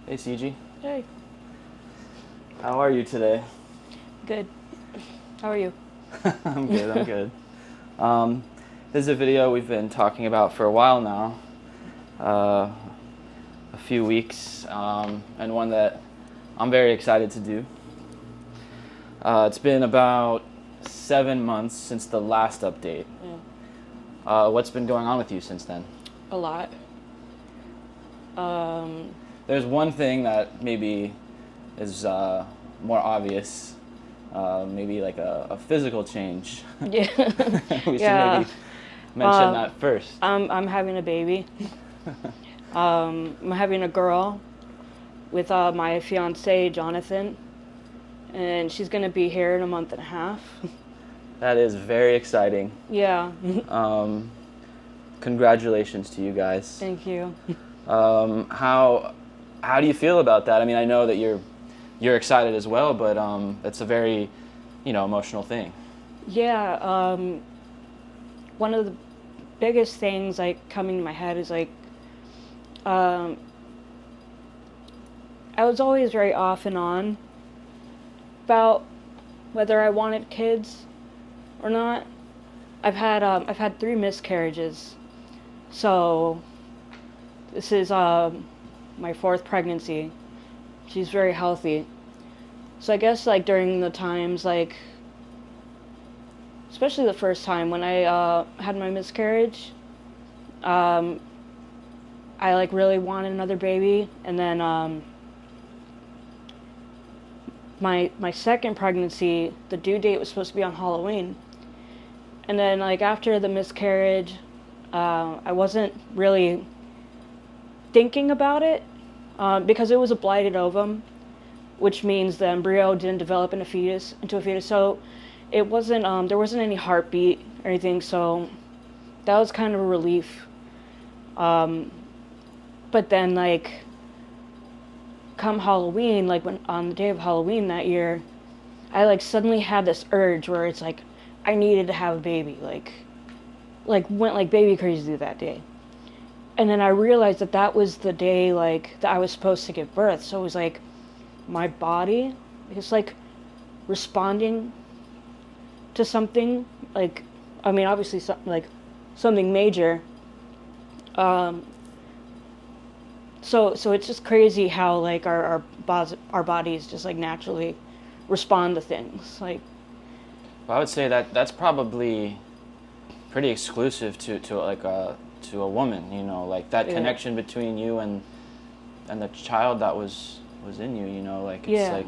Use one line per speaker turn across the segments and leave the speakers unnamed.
Hey, Sije.
Hey.
How are you today?
Good. How are you?
I'm good. This is a video we've been talking about for a while now, a few weeks, and one that I'm very excited to do. It's been about 7 months since the last update.
Yeah.
What's been going on with you since then?
A lot.
There's one thing that maybe is more obvious, maybe like a physical change.
Yeah.
We should
Yeah.
maybe mention that first.
I'm having a baby. I'm having a girl with my fiance Jonathan, and she's gonna be here in a month and a half.
That is very exciting.
Yeah.
Congratulations to you guys.
Thank you.
How do you feel about that? I mean, I know that you're excited as well, but it's a very, emotional thing.
Yeah. One of the biggest things coming to my head is I was always very off and on about whether I wanted kids or not. I've had 3 miscarriages, so this is my 4th pregnancy. She's very healthy, so I guess during the times especially the first time when I had my miscarriage, I really wanted another baby, and then my second pregnancy, the due date was supposed to be on Halloween. And then after the miscarriage, I wasn't really thinking about it because it was a blighted ovum, which means the embryo didn't develop into a fetus. So it wasn't there wasn't any heartbeat or anything. So that was kind of a relief. But then come Halloween, when on the day of Halloween that year, I suddenly had this urge where it's I needed to have a baby, went baby crazy that day. And then I realized that was the day that I was supposed to give birth. So it was my body is responding to something, obviously something major. So it's just crazy how our bodies just naturally respond to things.
Well, I would say that's probably pretty exclusive to a woman, that
Yeah.
connection between you and the child that was in you, it's
Yeah.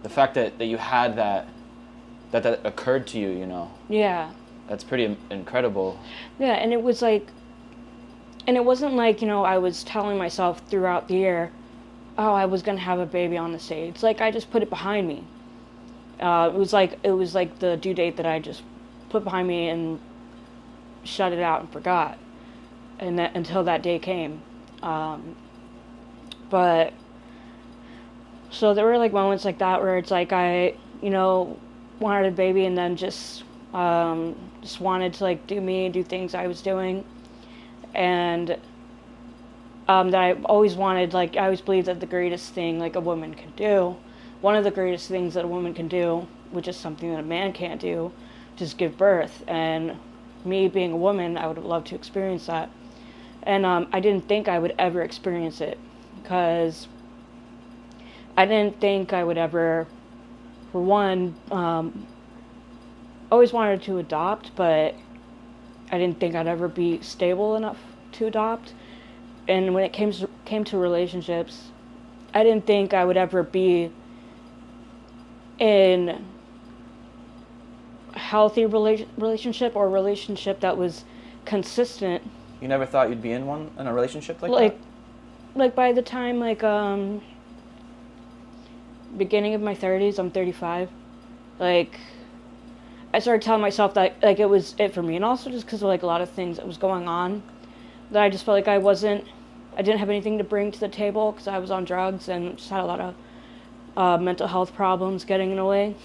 the fact that you had that occurred to you,
Yeah.
that's pretty incredible.
Yeah, and it was and it wasn't I was telling myself throughout the year, oh, I was gonna have a baby on this day. It's I just put it behind me. It was the due date that I just put behind me and shut it out and forgot, and that until that day came. But so there were moments like that where it's I wanted a baby, and then just wanted to do me, do things I was doing, and that I always wanted, I always believed that the greatest thing a woman could do, one of the greatest things that a woman can do, which is something that a man can't do, just give birth. And me being a woman, I would have loved to experience that. And I didn't think I would ever experience it, because I didn't think I would ever, for one, always wanted to adopt, but I didn't think I'd ever be stable enough to adopt. And when it came to relationships, I didn't think I would ever be in a healthy relationship, or a relationship that was consistent.
You never thought you'd be in a relationship like that?
By the time beginning of my 30s, I'm 35. I started telling myself that it was it for me, and also just because of a lot of things that was going on, that I just felt I didn't have anything to bring to the table, because I was on drugs and just had a lot of mental health problems getting in the way.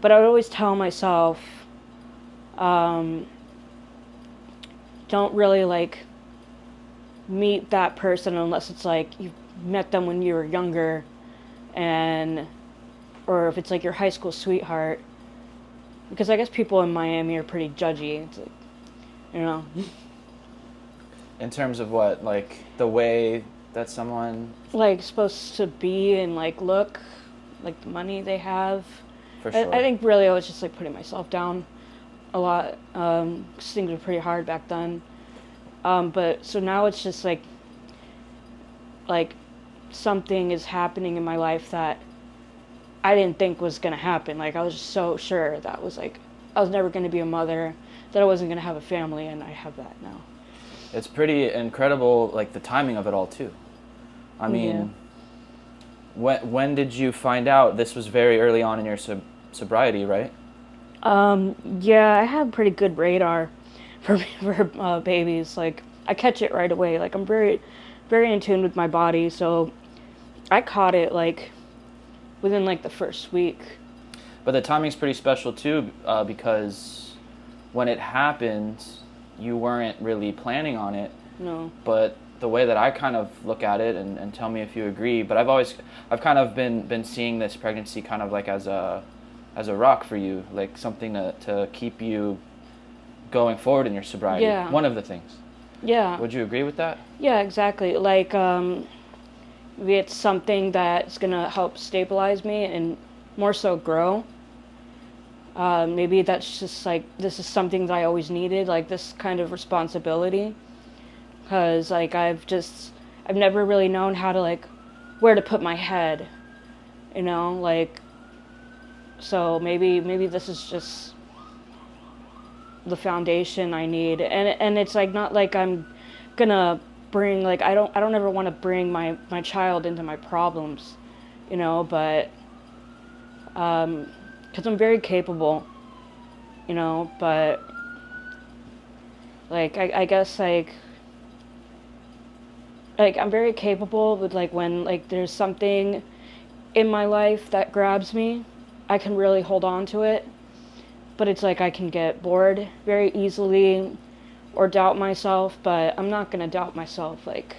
But I would always tell myself, don't really meet that person unless it's you've met them when you were younger, and or if it's like your high school sweetheart, because I guess people in Miami are pretty judgy. It's like, you know.
In terms of what, like the way that someone,
Like supposed to be and like look, like the money they have.
for sure.
I think really I was just like putting myself down a lot, 'cause things were pretty hard back then. But so now it's just like something is happening in my life that I didn't think was gonna happen. Like I was just so sure that was like I was never gonna be a mother, that I wasn't gonna have a family, and I have that now.
It's pretty incredible, like the timing of it all too. I mean, when did you find out? This was very early on in your sobriety, right?
Yeah, I have pretty good radar for babies. Like I catch it right away. Like I'm very, very in tune with my body. So I caught it like within like the first week.
But the timing's pretty special too, because when it happened, you weren't really planning on it.
No.
But the way that I kind of look at it, and tell me if you agree, but I've kind of been seeing this pregnancy kind of like as a rock for you, like something to keep you going forward in your sobriety.
Yeah.
One of the things.
Yeah.
Would you agree with that?
Yeah, exactly. Like, maybe it's something that's gonna help stabilize me and more so grow. Maybe that's just like, this is something that I always needed, like this kind of responsibility. Cause like, I've never really known how to like, where to put my head, you know, like, so maybe this is just the foundation I need. And it's like, not like I'm gonna bring, like, I don't ever want to bring my child into my problems, you know, but, cause I'm very capable, you know, but like, I guess like I'm very capable with like when like there's something in my life that grabs me, I can really hold on to it. But it's like I can get bored very easily or doubt myself, but I'm not gonna doubt myself like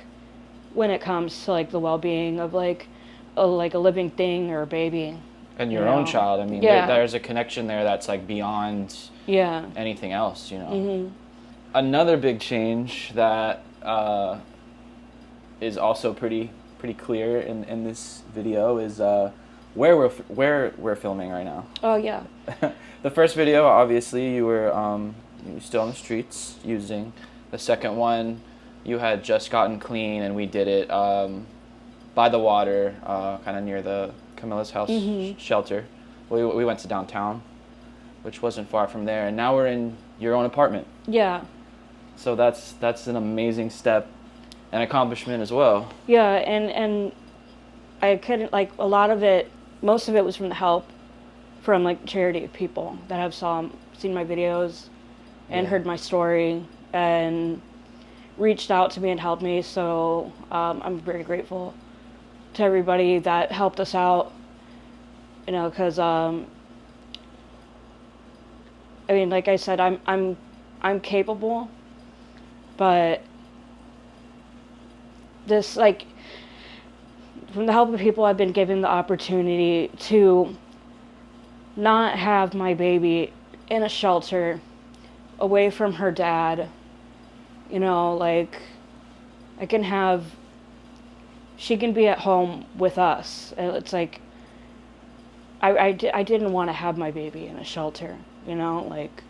when it comes to like the well-being of like a living thing or a baby.
And your own child, I mean,
Yeah.
there's a connection there that's like beyond
Yeah.
anything else, you know.
Mhm.
Another big change that is also pretty clear in this video is where we're filming right now.
Oh yeah.
The first video, obviously, you were still on the streets using. The second one, you had just gotten clean, and we did it by the water, kind of near the Camilla's house shelter. We went to downtown, which wasn't far from there, and now we're in your own apartment.
Yeah.
So that's an amazing step, an accomplishment as well.
Yeah, and I couldn't, like, a lot of it, most of it was from the help from like charity people that have seen my videos and heard my story and reached out to me and helped me. So I'm very grateful to everybody that helped us out, you know, because I mean, like I said, I'm capable, but this, like, from the help of people, I've been given the opportunity to not have my baby in a shelter away from her dad. You know, like, she can be at home with us. And it's like, I didn't want to have my baby in a shelter, you know, like.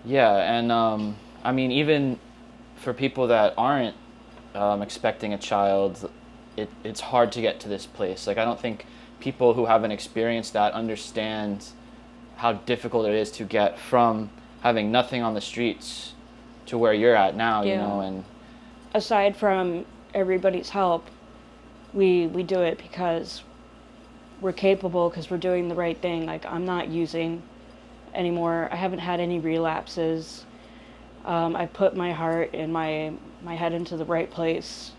Yeah, and I mean, even for people that aren't expecting a child, it's hard to get to this place. Like, I don't think people who haven't experienced that understand how difficult it is to get from having nothing on the streets to where you're at now, you know. And
aside from everybody's help, we do it because we're capable, because we're doing the right thing. Like, I'm not using anymore. I haven't had any relapses. I put my heart and my head into the right place.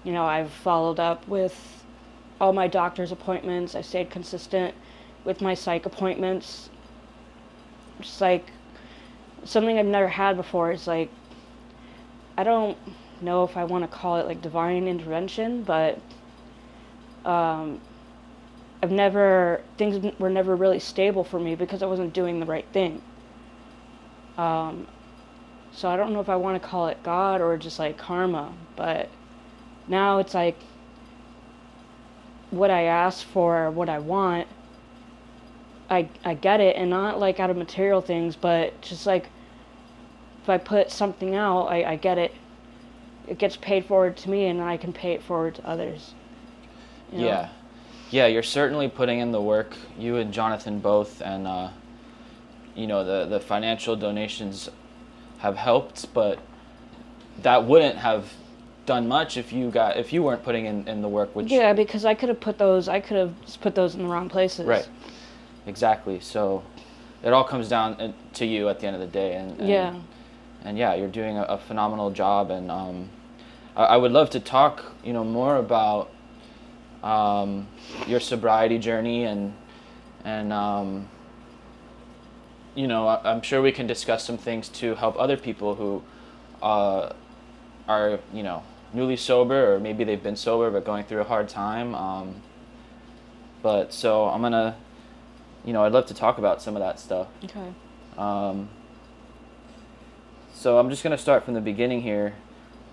You know, I've followed up with all my doctor's appointments. I stayed consistent with my psych appointments. Just like something I've never had before is like, I don't know if I want to call it like divine intervention, but things were never really stable for me because I wasn't doing the right thing. So I don't know if I want to call it God or just like karma, but now it's like what I ask for, what I want, I get it, and not like out of material things, but just like if I put something out, I get it. It gets paid forward to me, and then I can pay it forward to others. You know?
Yeah. Yeah, you're certainly putting in the work, you and Jonathan both, and the financial donations have helped, but that wouldn't have done much if you weren't putting in the work. Which
yeah, because I could have put those in the wrong places.
Right. Exactly. So it all comes down to you at the end of the day, and yeah, you're doing a phenomenal job, and I would love to talk more about your sobriety journey, and I'm sure we can discuss some things to help other people who are newly sober, or maybe they've been sober but going through a hard time. But so I'm gonna, I'd love to talk about some of that stuff.
Okay.
So I'm just gonna start from the beginning here.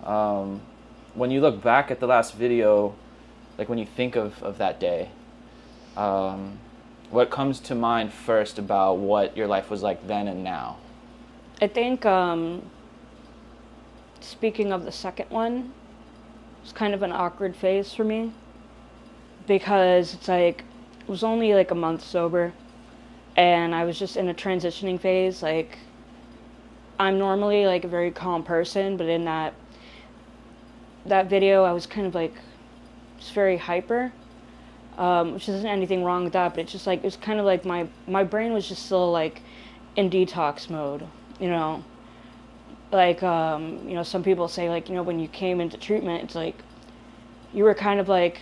When you look back at the last video, like when you think of that day, what comes to mind first about what your life was like then and now?
I think, speaking of the second one, it's kind of an awkward phase for me, because it's like, it was only like a month sober, and I was just in a transitioning phase. Like, I'm normally like a very calm person, but in that video, I was kind of like, just very hyper, which isn't anything wrong with that, but it's just like, it was kind of like my brain was just still like in detox mode, like, some people say, like, when you came into treatment, it's like, you were kind of like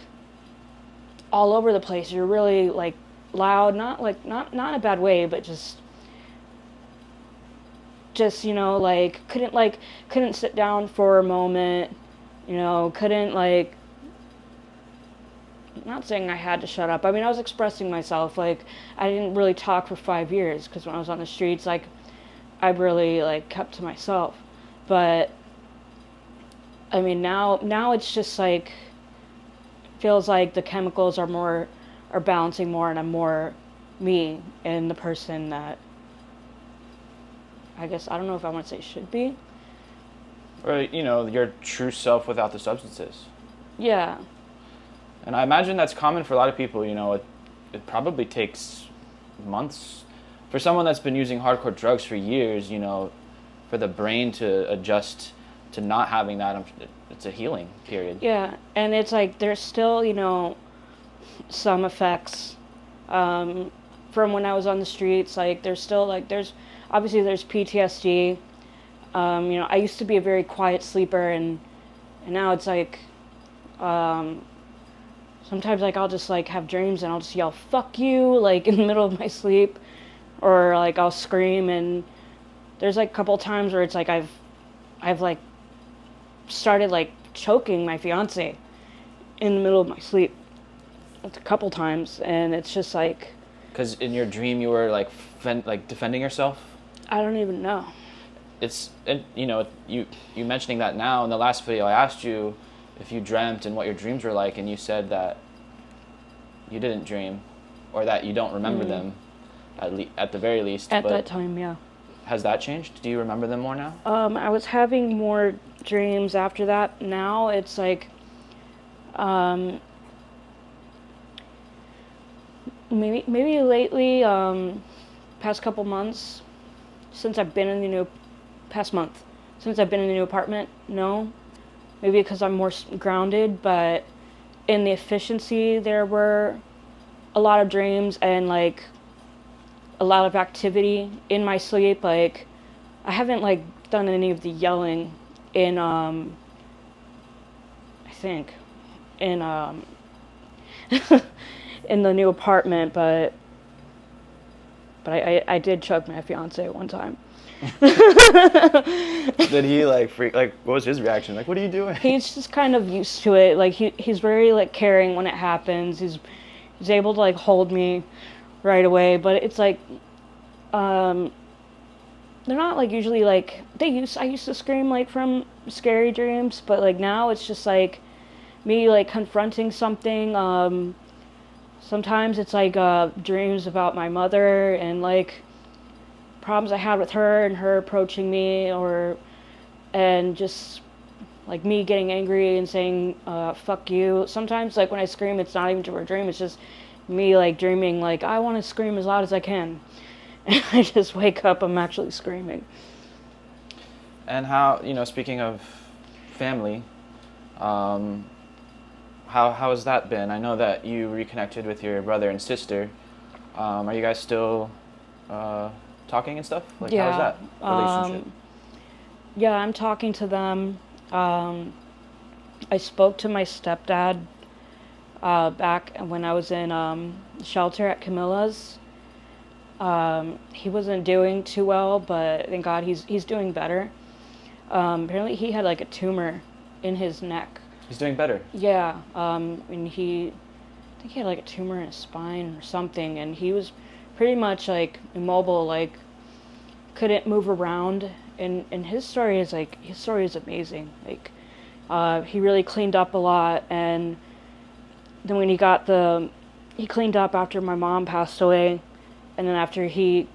all over the place. You're really like loud, not in a bad way, but just like couldn't sit down for a moment, couldn't like, not saying I had to shut up. I mean, I was expressing myself. Like, I didn't really talk for 5 years, because when I was on the streets, like, I really like kept to myself. But I mean, now it's just like, feels like the chemicals are balancing more, and I'm more me and the person that, I guess, I don't know if I want to say should be.
Or your true self without the substances.
Yeah.
And I imagine that's common for a lot of people. It probably takes months for someone that's been using hardcore drugs for years. For the brain to adjust to not having that, it's a healing period.
Yeah, and it's like there's still some effects from when I was on the streets. Like, there's still like there's PTSD. I used to be a very quiet sleeper, and now it's like. Sometimes, like, I'll just, like, have dreams, and I'll just yell, "Fuck you," like, in the middle of my sleep. Or, like, I'll scream, and there's, like, a couple times where it's, like, I've like, started, like, choking my fiancé in the middle of my sleep. It's a couple times, and it's just, like...
Because in your dream, you were, like, defending yourself?
I don't even know.
You mentioning that now, in the last video, I asked you if you dreamt and what your dreams were like, and you said that you didn't dream, or that you don't remember them, at the very least.
At that time, yeah.
Has that changed? Do you remember them more now?
I was having more dreams after that. Now it's like, maybe lately, past couple months, since I've been in the new apartment, no. Maybe because I'm more grounded, but in the efficiency, there were a lot of dreams and, like, a lot of activity in my sleep. Like, I haven't, like, done any of the yelling in, I think, in, in the new apartment, but I did choke my fiance at one time.
Did he like freak? Like, what was his reaction? Like, what are you doing?
He's just kind of used to it. Like he's very like caring when it happens. He's able to like hold me right away. But it's like, they're not like usually like I used to scream like from scary dreams, but like now it's just like me like confronting something. Sometimes it's like dreams about my mother and like problems I had with her and her approaching me, and just like me getting angry and saying fuck you. Sometimes like when I scream, it's not even to a dream, it's just me like dreaming like I want to scream as loud as I can, and I just wake up, I'm actually screaming.
And how, speaking of family, how has that been? I know that you reconnected with your brother and sister. Are you guys still talking and stuff? Like,
Yeah.
how's that relationship?
Yeah, I'm talking to them. I spoke to my stepdad back when I was in shelter at Camilla's. He wasn't doing too well, but thank God he's doing better. Apparently he had like a tumor in his neck.
He's doing better.
Yeah, and I think he had like a tumor in his spine or something, and he was pretty much like immobile, like couldn't move around. And his story is amazing. Like, he really cleaned up a lot, and then when he cleaned up after my mom passed away, and then after even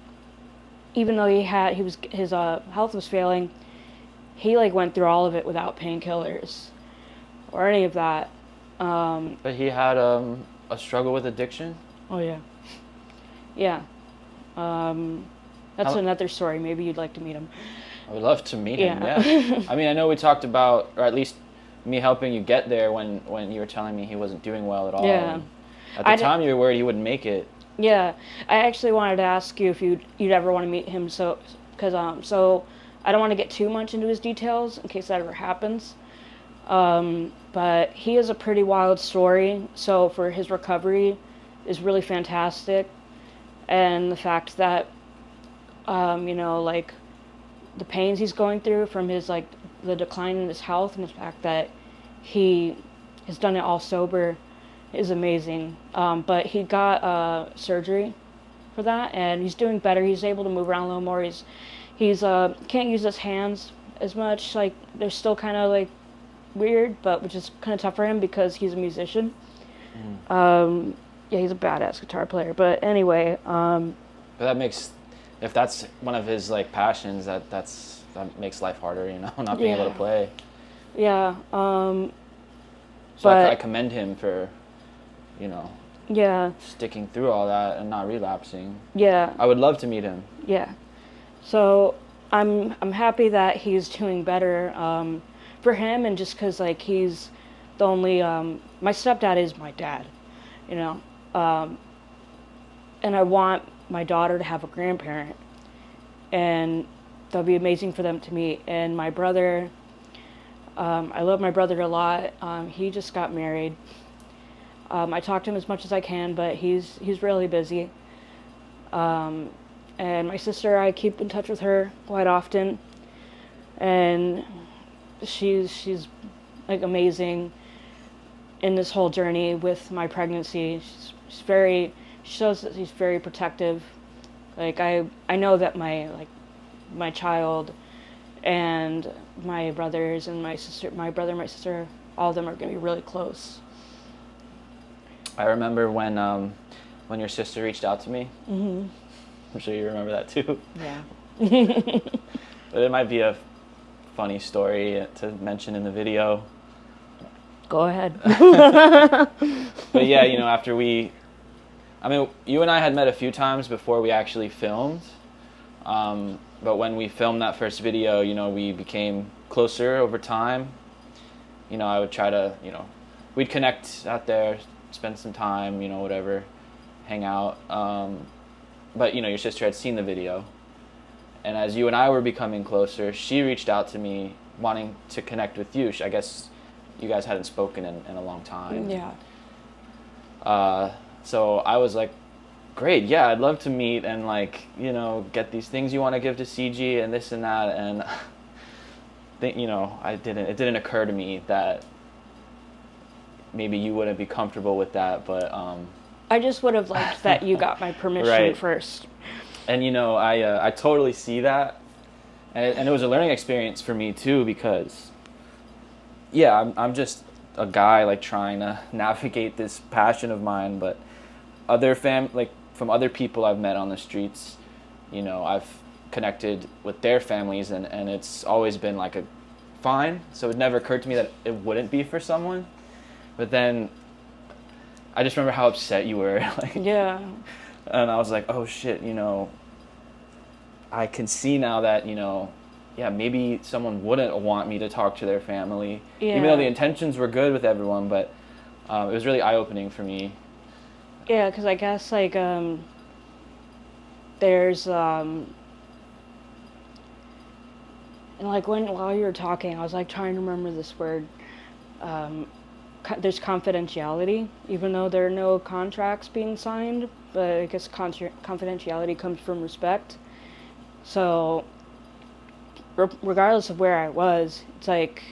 though his health was failing, he like went through all of it without painkillers or any of that.
But he had a struggle with addiction?
Oh, yeah. Yeah. That's another story. Maybe you'd like to meet him.
I would love to meet him,
Yeah.
yeah. I mean, I know we talked about, or at least me helping you get there when you were telling me he wasn't doing well at all.
Yeah.
And at the time, you were worried he wouldn't make it.
Yeah. I actually wanted to ask you if you'd ever want to meet him, so I don't want to get too much into his details in case that ever happens. But he has a pretty wild story, so for his recovery is really fantastic. And the fact that, like the pains he's going through from his, like the decline in his health, and the fact that he has done it all sober is amazing. But he got surgery for that, and he's doing better. He's able to move around a little more. He's can't use his hands as much. Like, they're still kind of like weird, but which is kind of tough for him because he's a musician. Yeah, he's a badass guitar player. But anyway,
But that makes, if that's one of his like passions, that makes life harder, not being able to play.
Yeah.
So
but
I commend him for,
yeah,
sticking through all that and not relapsing.
yeah,
I would love to meet him.
yeah. So I'm happy that he's doing better for him, and just because like he's the only my stepdad is my dad, and I want my daughter to have a grandparent, and that'll be amazing for them to meet. And my brother, I love my brother a lot. He just got married. I talk to him as much as I can, but he's really busy. And my sister, I keep in touch with her quite often, and she's like amazing in this whole journey with my pregnancy. She shows that she's very protective. Like, I know that my child and my brothers and my brother and my sister, all of them are going to be really close.
I remember when your sister reached out to me.
Mm-hmm.
I'm sure you remember that too.
Yeah.
But it might be a funny story to mention in the video.
Go ahead.
But yeah, after you and I had met a few times before we actually filmed. But when we filmed that first video, we became closer over time. I would try to, we'd connect out there, spend some time, whatever, hang out. But, your sister had seen the video. And as you and I were becoming closer, she reached out to me wanting to connect with you. I guess you guys hadn't spoken in a long time.
Yeah.
So I was like, great, yeah, I'd love to meet and like, get these things you want to give to Sije and this and that. And it didn't occur to me that maybe you wouldn't be comfortable with that, but
I just would have liked that you got my permission
Right.
first.
And I totally see that, and it was a learning experience for me too, because yeah, I'm just a guy like trying to navigate this passion of mine, but from other people I've met on the streets, I've connected with their families, and it's always been like a fine. So it never occurred to me that it wouldn't be for someone. But then I just remember how upset you were. Like,
Yeah.
and I was like, oh shit, I can see now that, yeah, maybe someone wouldn't want me to talk to their family.
Yeah.
Even though the intentions were good with everyone, but it was really eye-opening for me.
Yeah, because I guess, like, there's, and, like, while you were talking, I was, like, trying to remember this word. There's confidentiality, even though there are no contracts being signed, but I guess confidentiality comes from respect. So, regardless of where I was, it's like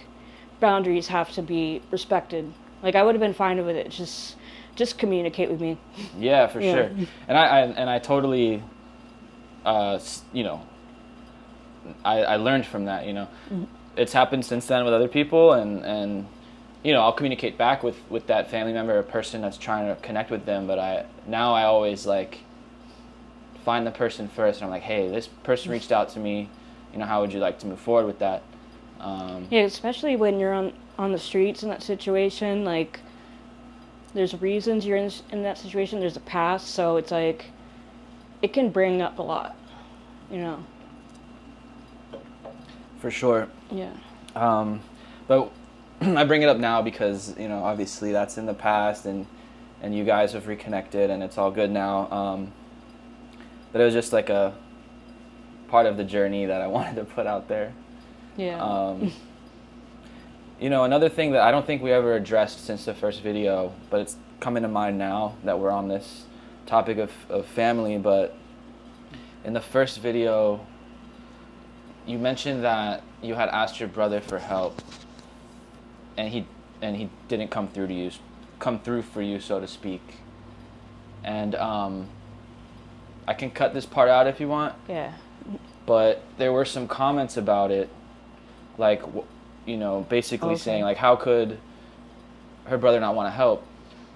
boundaries have to be respected. Like, I would have been fine with it. Just communicate with me.
Yeah, for sure. And I totally, I learned from that.
Mm-hmm.
It's happened since then with other people, and I'll communicate back with that family member or person that's trying to connect with them. But I always like find the person first, and I'm like, hey, this person reached out to me. How would you like to move forward with that?
Yeah, especially when you're on the streets in that situation. Like, there's reasons you're in that situation. There's a past, so it's like it can bring up a lot.
For sure.
Yeah.
But I bring it up now because, obviously that's in the past, and you guys have reconnected and it's all good now. But it was just like a part of the journey that I wanted to put out there.
Yeah.
Another thing that I don't think we ever addressed since the first video, but it's coming to mind now that we're on this topic of family, but in the first video, you mentioned that you had asked your brother for help, and he didn't come through for you, so to speak. And I can cut this part out if you want.
Yeah.
But there were some comments about it, like, basically saying like, how could her brother not want to help?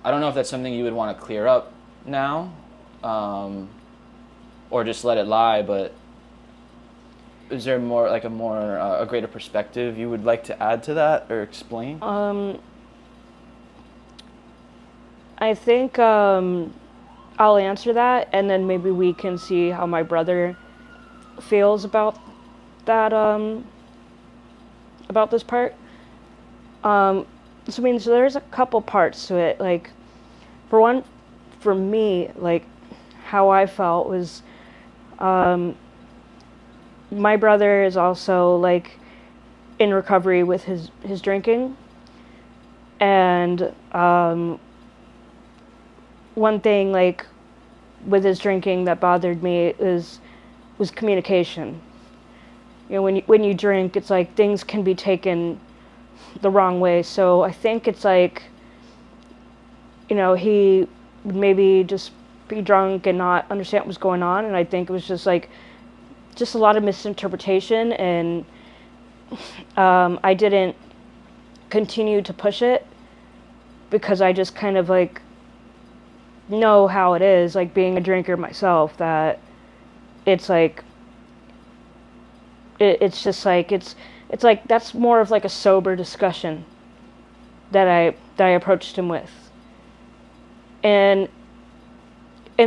I don't know if that's something you would want to clear up now, or just let it lie, but is there a greater perspective you would like to add to that or explain?
I think I'll answer that, and then maybe we can see how my brother feels about that, about this part. So there's a couple parts to it. Like, for me, like, how I felt was, my brother is also, like, in recovery with his drinking. And one thing, like, with his drinking that bothered me was communication. When you drink, it's like things can be taken the wrong way. So I think it's like, he would maybe just be drunk and not understand what was going on. And I think it was just a lot of misinterpretation. And I didn't continue to push it because I just kind of like know how it is, like being a drinker myself, that it's like, it's just like, it's like, that's more of like a sober discussion that I approached him with. And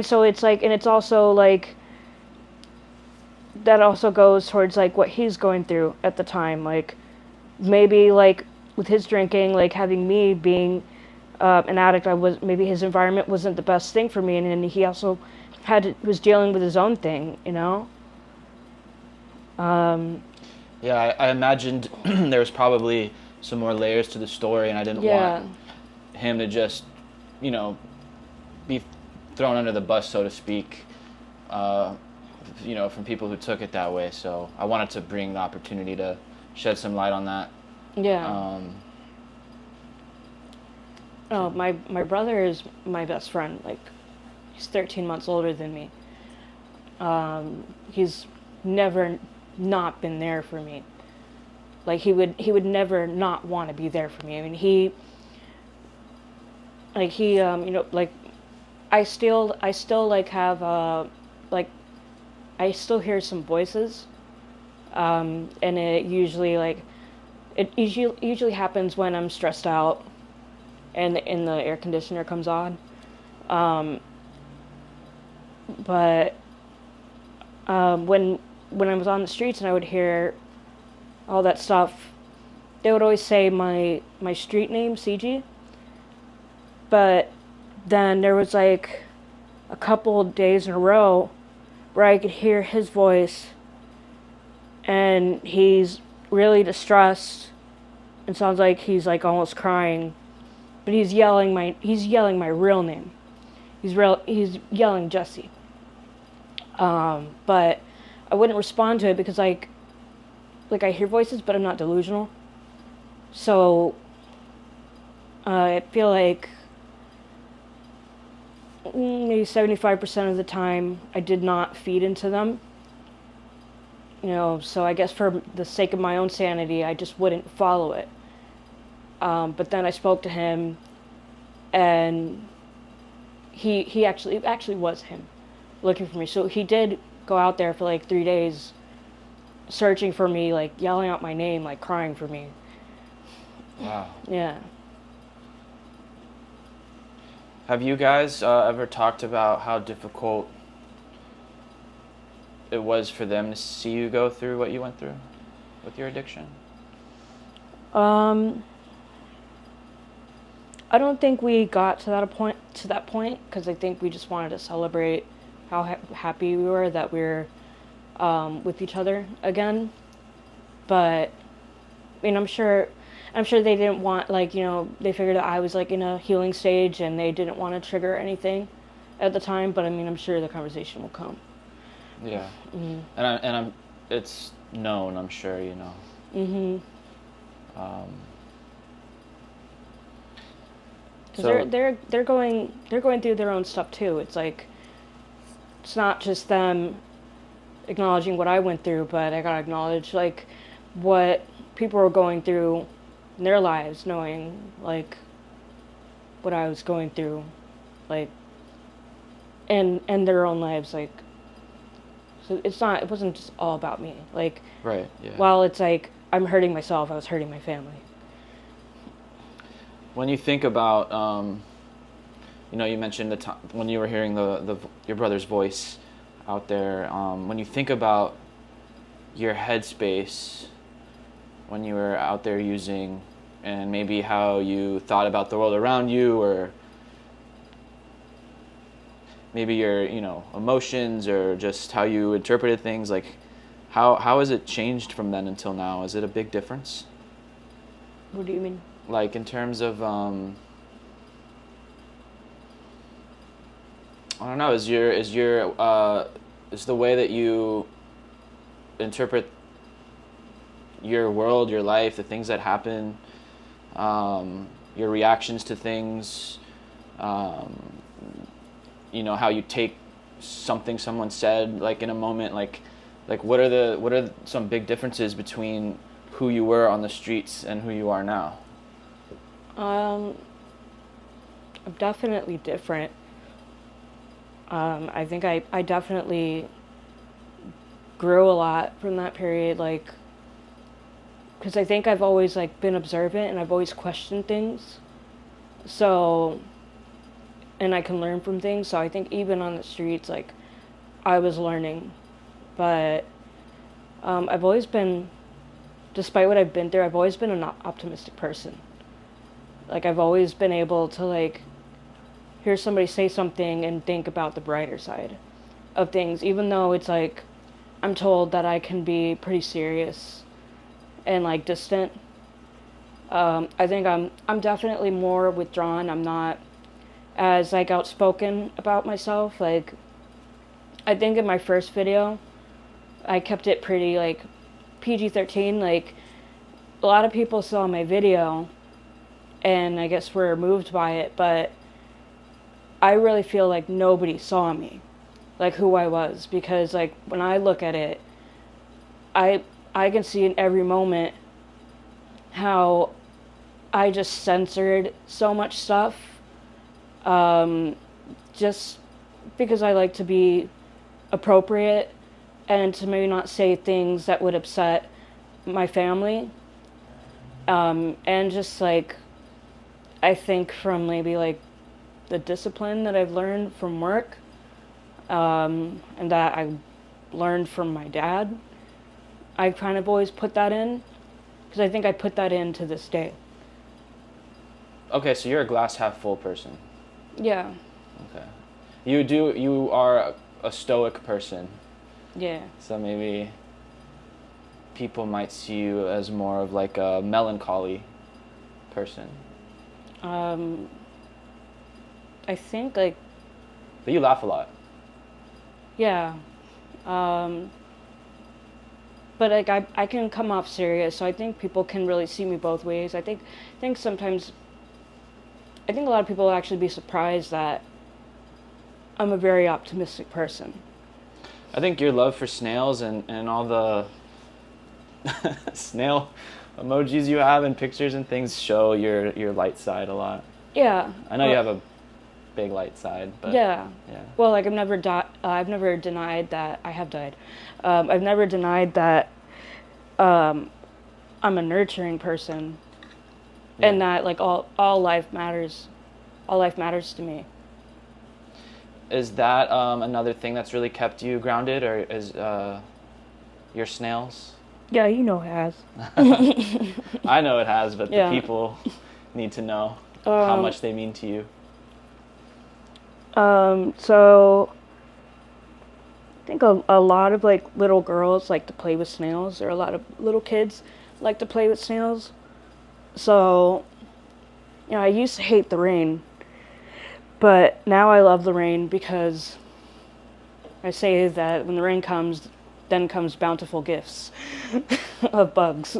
so it's like, and it's also like, that also goes towards like what he's going through at the time. Like, maybe like with his drinking, like having me being an addict, maybe his environment wasn't the best thing for me, and then he also was dealing with his own thing,
Yeah, I imagined there was probably some more layers to the story, and I didn't want him to just, be thrown under the bus, so to speak, from people who took it that way. So I wanted to bring the opportunity to shed some light on that.
Yeah. My brother is my best friend. Like, he's 13 months older than me. He's never not been there for me. Like, he would never not want to be there for me. I mean, I still like have like I still hear some voices, and it usually happens when I'm stressed out, and the air conditioner comes on, but when I was on the streets and I would hear all that stuff, they would always say my street name, Sije. But then there was like a couple of days in a row where I could hear his voice, and he's really distressed and sounds like he's like almost crying, but he's yelling my real name. He's yelling Jesse. But I wouldn't respond to it because like I hear voices, but I'm not delusional. So I feel like maybe 75% of the time I did not feed into them. So I guess for the sake of my own sanity, I just wouldn't follow it. But then I spoke to him, and he actually was him looking for me. So he did go out there for like 3 days searching for me, like yelling out my name, like crying for me.
Wow.
Yeah.
Have you guys ever talked about how difficult it was for them to see you go through what you went through with your addiction?
I don't think we got to that point because I think we just wanted to celebrate how happy we were that we're with each other again. But I mean, I'm sure they didn't want, they figured that I was like in a healing stage and they didn't want to trigger anything at the time. But I mean, I'm sure the conversation will come.
Yeah.
Mm-hmm.
And it's known, I'm sure,
Mm-hmm.
So
they're going through their own stuff too. It's like, it's not just them acknowledging what I went through, but I gotta acknowledge like what people were going through in their lives, knowing like what I was going through, like, and their own lives, like. So it wasn't just all about me. Like,
right, yeah.
While it's like I'm hurting myself, I was hurting my family.
When you think about, you mentioned the time when you were hearing your brother's voice out there. When you think about your headspace when you were out there using, and maybe how you thought about the world around you, or maybe your emotions, or just how you interpreted things, like how has it changed from then until now? Is it a big difference?
What do you mean?
Like in terms of I don't know, is the way that you interpret your world, your life, the things that happen, your reactions to things, how you take something someone said, like in a moment, like what are some big differences between who you were on the streets and who you are now?
I'm definitely different. I think I definitely grew a lot from that period, like, because I think I've always like been observant and I've always questioned things. So, and I can learn from things. So I think even on the streets, like, I was learning, but I've always been, despite what I've been through, I've always been an optimistic person. Like, I've always been able to like hear somebody say something and think about the brighter side of things, even though it's like I'm told that I can be pretty serious and like distant. I think I'm definitely more withdrawn. I'm not as like outspoken about myself. Like, I think in my first video, I kept it pretty like PG-13. Like, a lot of people saw my video and I guess were moved by it, but I really feel like nobody saw me, like who I was, because like when I look at it, I can see in every moment how I just censored so much stuff, just because I like to be appropriate and to maybe not say things that would upset my family, and just like I think from maybe like the discipline that I've learned from work, and that I learned from my dad, I kind of always put that in, because I think I put that in to this day.
Okay, so you're a glass half full person.
Yeah.
Okay. You are a stoic person.
Yeah.
So maybe people might see you as more of like a melancholy person.
I think like,
But you laugh a lot.
yeah. But like I can come off serious, so I think people can really see me both ways. I think sometimes, I think a lot of people will actually be surprised that I'm a very optimistic person.
I think your love for snails and all the snail emojis you have and pictures and things show your light side a lot.
Yeah.
I know you have a big light side, but
yeah.
Yeah.
Well, like I've never denied that I have died. I've never denied that I'm a nurturing person,
Yeah.
and that like all life matters. All life matters to me.
Is that another thing that's really kept you grounded, or is your snails?
Yeah, you know it has.
I know it has, but
Yeah.
the people need to know how much they mean to you.
So I think a lot of like little girls like to play with snails, or a lot of little kids like to play with snails. So, you know, I used to hate the rain, but now I love the rain, because I say that when the rain comes, then comes bountiful gifts of bugs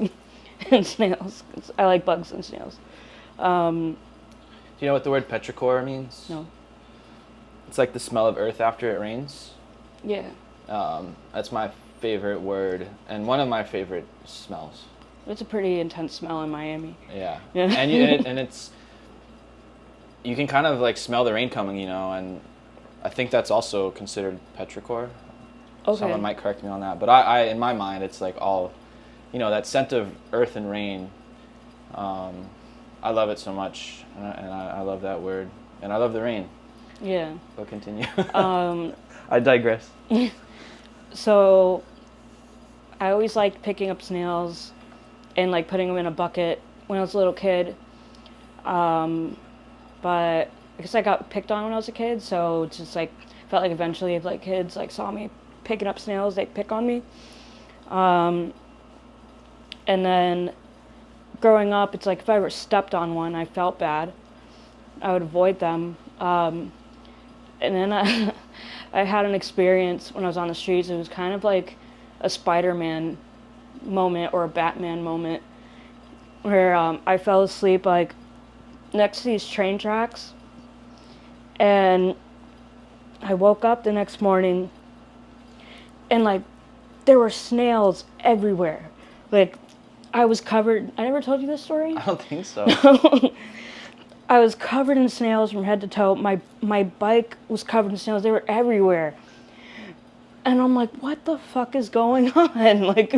and snails. I like bugs and snails.
Do you know what the word petrichor means?
No.
It's like the smell of earth after it rains.
Yeah.
That's my favorite word and one of my favorite smells.
It's a pretty intense smell in Miami.
Yeah.
Yeah.
And it's you can kind of like smell the rain coming, you know, and I think that's also considered petrichor.
Okay.
Someone might correct me on that, but I in my mind it's like all, you know, that scent of earth and rain. I love it so much, and I love that word, and I love the rain.
Yeah.
So continue.
I
digress.
So I always liked picking up snails and like putting them in a bucket when I was a little kid. But I guess I got picked on when I was a kid, so it's just like felt like eventually if like kids like saw me picking up snails, they'd pick on me. And then growing up, it's like if I ever stepped on one, I felt bad. I would avoid them. And then I had an experience when I was on the streets. It was kind of like a Spider-Man moment or a Batman moment, where I fell asleep like next to these train tracks, and I woke up the next morning and like there were snails everywhere. Like I was covered. I never told you this story?
I don't think so.
I was covered in snails from head to toe. My bike was covered in snails. They were everywhere. And I'm like, what the fuck is going on? Like,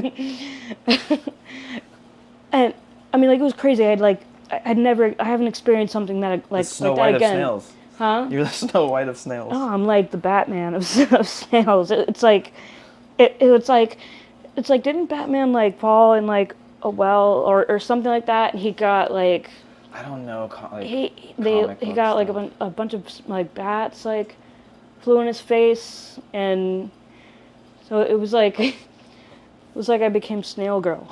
and I mean, like, it was crazy. I haven't experienced something that like
Snow
like that
White
again.
of snails.
Huh?
You're the Snow White of snails.
Oh, I'm like the Batman of snails. It's like, it's like, didn't Batman like fall in like a well or something like that? And he got like,
I don't know.
he got like a bunch of like bats like flew in his face, and so it was like I became Snail Girl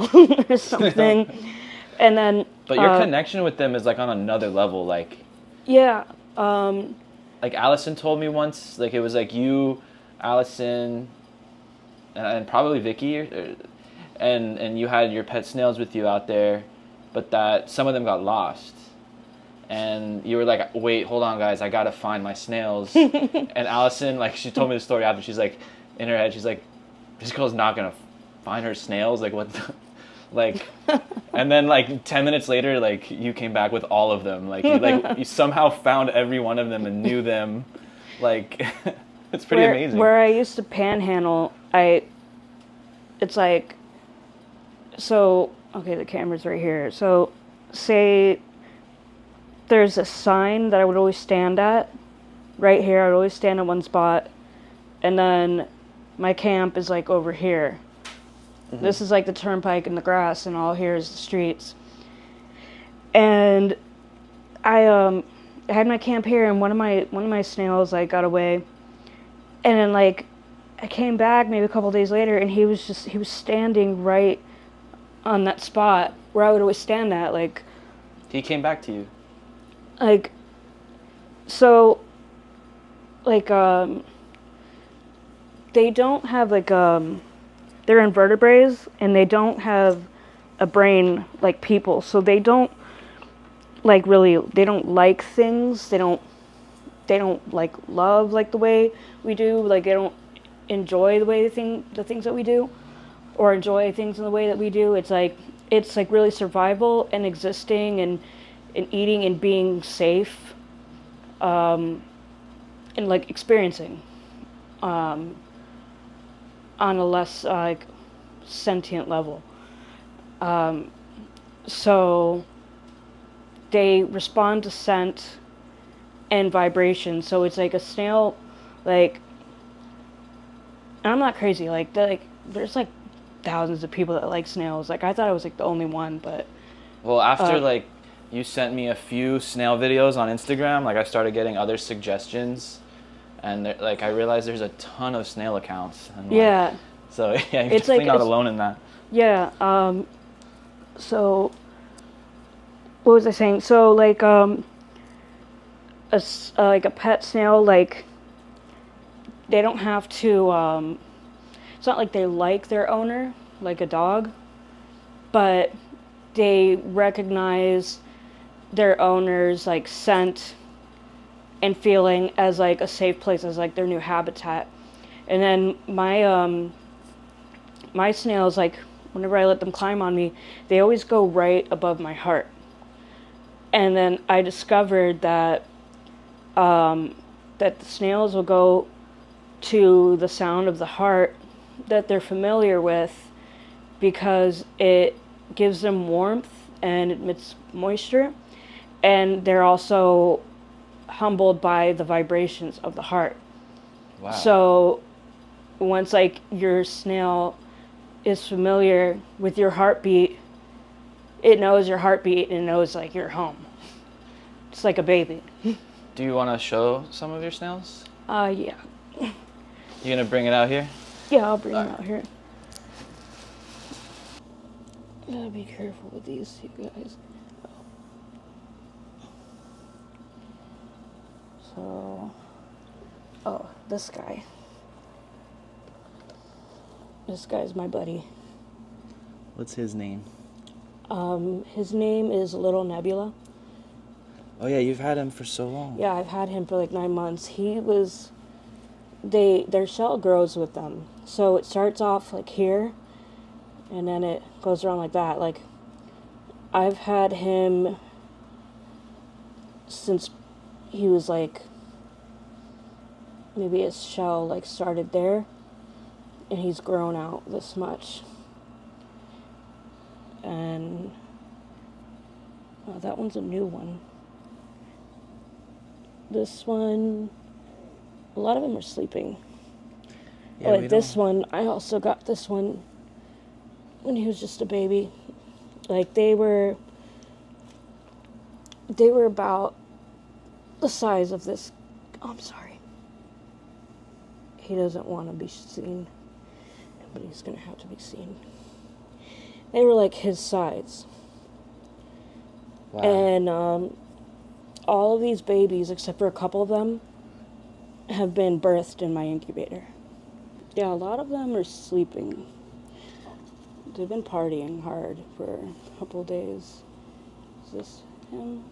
or something. And then
But your connection with them is like on another level, like
yeah.
Like Allison told me once, like it was like you, Allison, and probably Vicky, and you had your pet snails with you out there, but that some of them got lost. And you were like, wait, hold on, guys, I gotta find my snails. And Allison, like, she told me the story after. She's like, in her head, she's like, this girl's not gonna find her snails. Like, what the? Like, and then like 10 minutes later, like you came back with all of them. Like you somehow found every one of them and knew them. Like, it's pretty amazing.
Where I used to panhandle, it's like, so, okay, the camera's right here. So, say there's a sign that I would always stand at, right here. I would always stand at one spot, and then my camp is like over here. Mm-hmm. This is like the turnpike and the grass, and all here is the streets. And I had my camp here, and one of my snails like got away, and then like I came back maybe a couple days later, and he was standing right on that spot where I would always stand at. Like,
he came back to you.
Like, so, like, they don't have, like, they're invertebrates, and they don't have a brain like people, so they don't, like, really, they don't like things, they don't, like, love, like, the way we do, like, they don't enjoy the things that we do, or enjoy things in the way that we do. It's like really survival and existing and eating and being safe, and like experiencing, on a less like sentient level. So they respond to scent and vibration. So it's like a snail, like, and I'm not crazy, like there's like thousands of people that like snails. Like, I thought I was like the only one, but
well, after like you sent me a few snail videos on Instagram, like I started getting other suggestions, and like I realized there's a ton of snail accounts. And, like,
yeah.
So yeah, you're definitely not alone in that.
Yeah. So what was I saying? So like like a pet snail, like they don't have to. It's not like they like their owner, like a dog, but they recognize their owner's like scent and feeling as like a safe place, as like their new habitat. And then my snails, like whenever I let them climb on me, they always go right above my heart. And then I discovered that that the snails will go to the sound of the heart that they're familiar with, because it gives them warmth and it emits moisture, and they're also humbled by the vibrations of the heart.
Wow.
So once like your snail is familiar with your heartbeat, it knows your heartbeat and knows like you're home. It's like a baby.
Do you want to show some of your snails?
Yeah.
You gonna bring it out here?
Yeah, I'll bring it out here. Gotta be careful with these, you guys. So, this guy. This guy's my buddy.
What's his name?
His name is Little Nebula.
Oh yeah, you've had him for so long.
Yeah, I've had him for like 9 months. Their shell grows with them. So it starts off like here, and then it goes around like that. Like, I've had him since he was like, maybe his shell like started there, and he's grown out this much. And that one's a new one. This one, a lot of them are sleeping.
Yeah,
this one, I also got this one when he was just a baby. Like, they were about the size of this. Oh, I'm sorry. He doesn't want to be seen, but he's going to have to be seen. They were like his size.
Wow.
And all of these babies, except for a couple of them, have been birthed in my incubator. Yeah, a lot of them are sleeping. They've been partying hard for a couple of days. Is this him?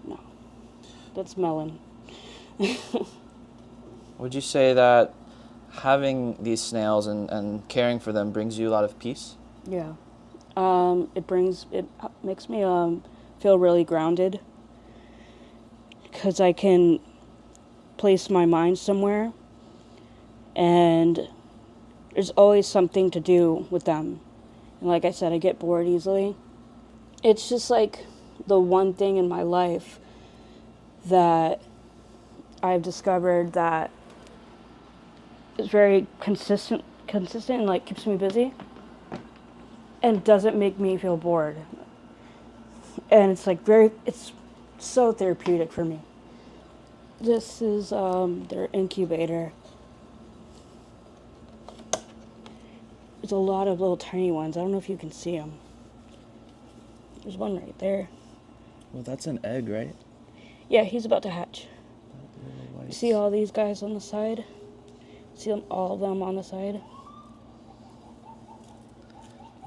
No. That's Melon.
Would you say that having these snails and caring for them brings you a lot of peace?
Yeah. It makes me feel really grounded, because I can place my mind somewhere, and there's always something to do with them. And like I said, I get bored easily. It's just like the one thing in my life that I've discovered that is very consistent and like keeps me busy and doesn't make me feel bored. And it's like it's so therapeutic for me. This is their incubator. There's a lot of little tiny ones. I don't know if you can see them. There's one right there.
Well, that's an egg, right?
Yeah, he's about to hatch. You see all these guys on the side? See them, all of them on the side?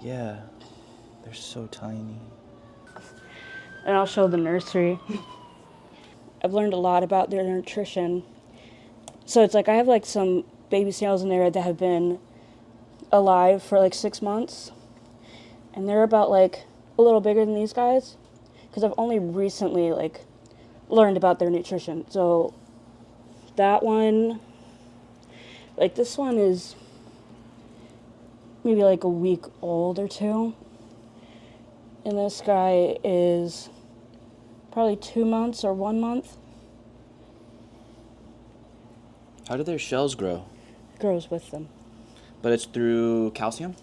Yeah, they're so tiny.
And I'll show the nursery. I've learned a lot about their nutrition. So it's like I have like some baby snails in there that have been alive for like 6 months. And they're about like a little bigger than these guys, because I've only recently like learned about their nutrition. So that one, like this one is maybe like a week old or two. And this guy is probably 2 months or 1 month.
How do their shells grow?
It grows with them.
But it's through calcium?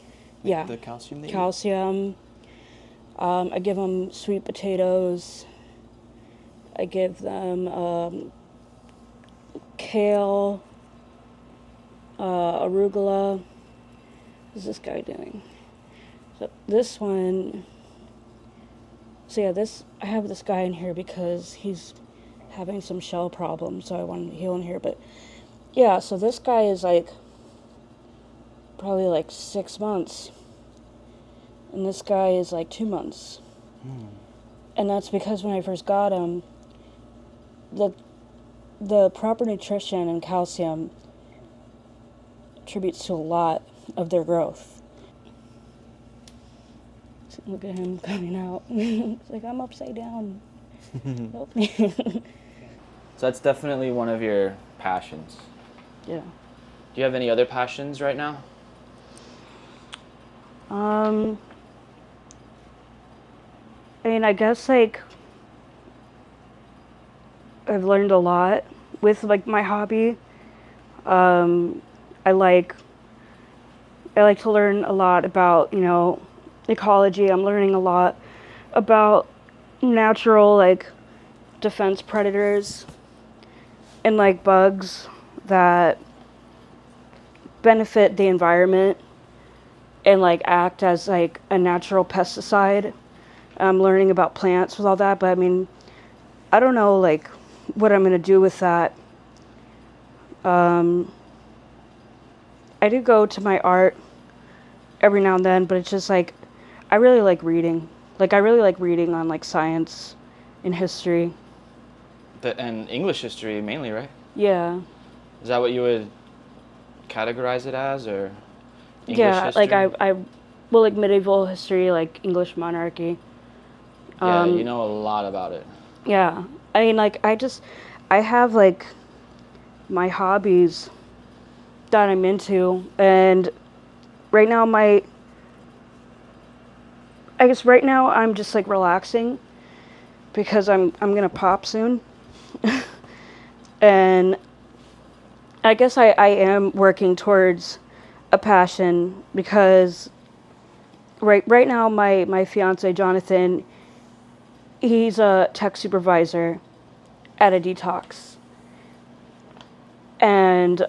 Yeah.
The calcium they eat?
Calcium. I give them sweet potatoes. I give them kale, arugula. What's this guy doing? So this one. So yeah, I have this guy in here because he's having some shell problems, so I wanted to heal in here. But yeah, so this guy is like probably like 6 months. And this guy is like 2 months. And that's because when I first got him, the proper nutrition and calcium attributes to a lot of their growth. Look at him coming out. It's like, I'm upside down. Help me.
So that's definitely one of your passions.
Yeah.
Do you have any other passions right now?
I mean, I guess like I've learned a lot with like my hobby. I like to learn a lot about, ecology. I'm learning a lot about natural like defense predators and like bugs that benefit the environment and like act as like a natural pesticide. I'm learning about plants with all that, but I mean, I don't know like what I'm gonna do with that. I do go to my art every now and then, but it's just like I really like reading. Like I really like reading on like science and history.
And English history mainly, right?
Yeah.
Is that what you would categorize it as, or English
history? Like I well, like medieval history, like English monarchy.
Yeah, you know a lot about it.
Yeah. I mean, like I have like my hobbies that I'm into, and right now right now I'm just like relaxing because I'm gonna pop soon. And I guess I am working towards a passion because right now my fiance Jonathan, he's a tech supervisor at a detox, and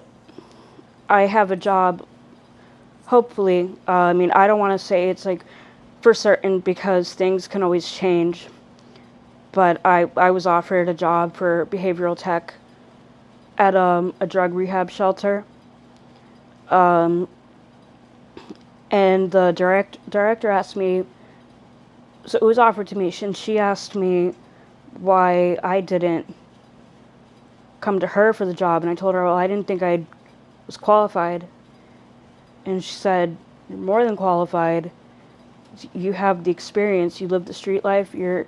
I have a job, hopefully. I mean, I don't want to say it's like for certain because things can always change, but I was offered a job for behavioral tech at a drug rehab shelter. And the director asked me, so it was offered to me, and she asked me why I didn't come to her for the job, and I told her, well, I didn't think I was qualified. And she said, you're more than qualified. You have the experience. You live the street life. You're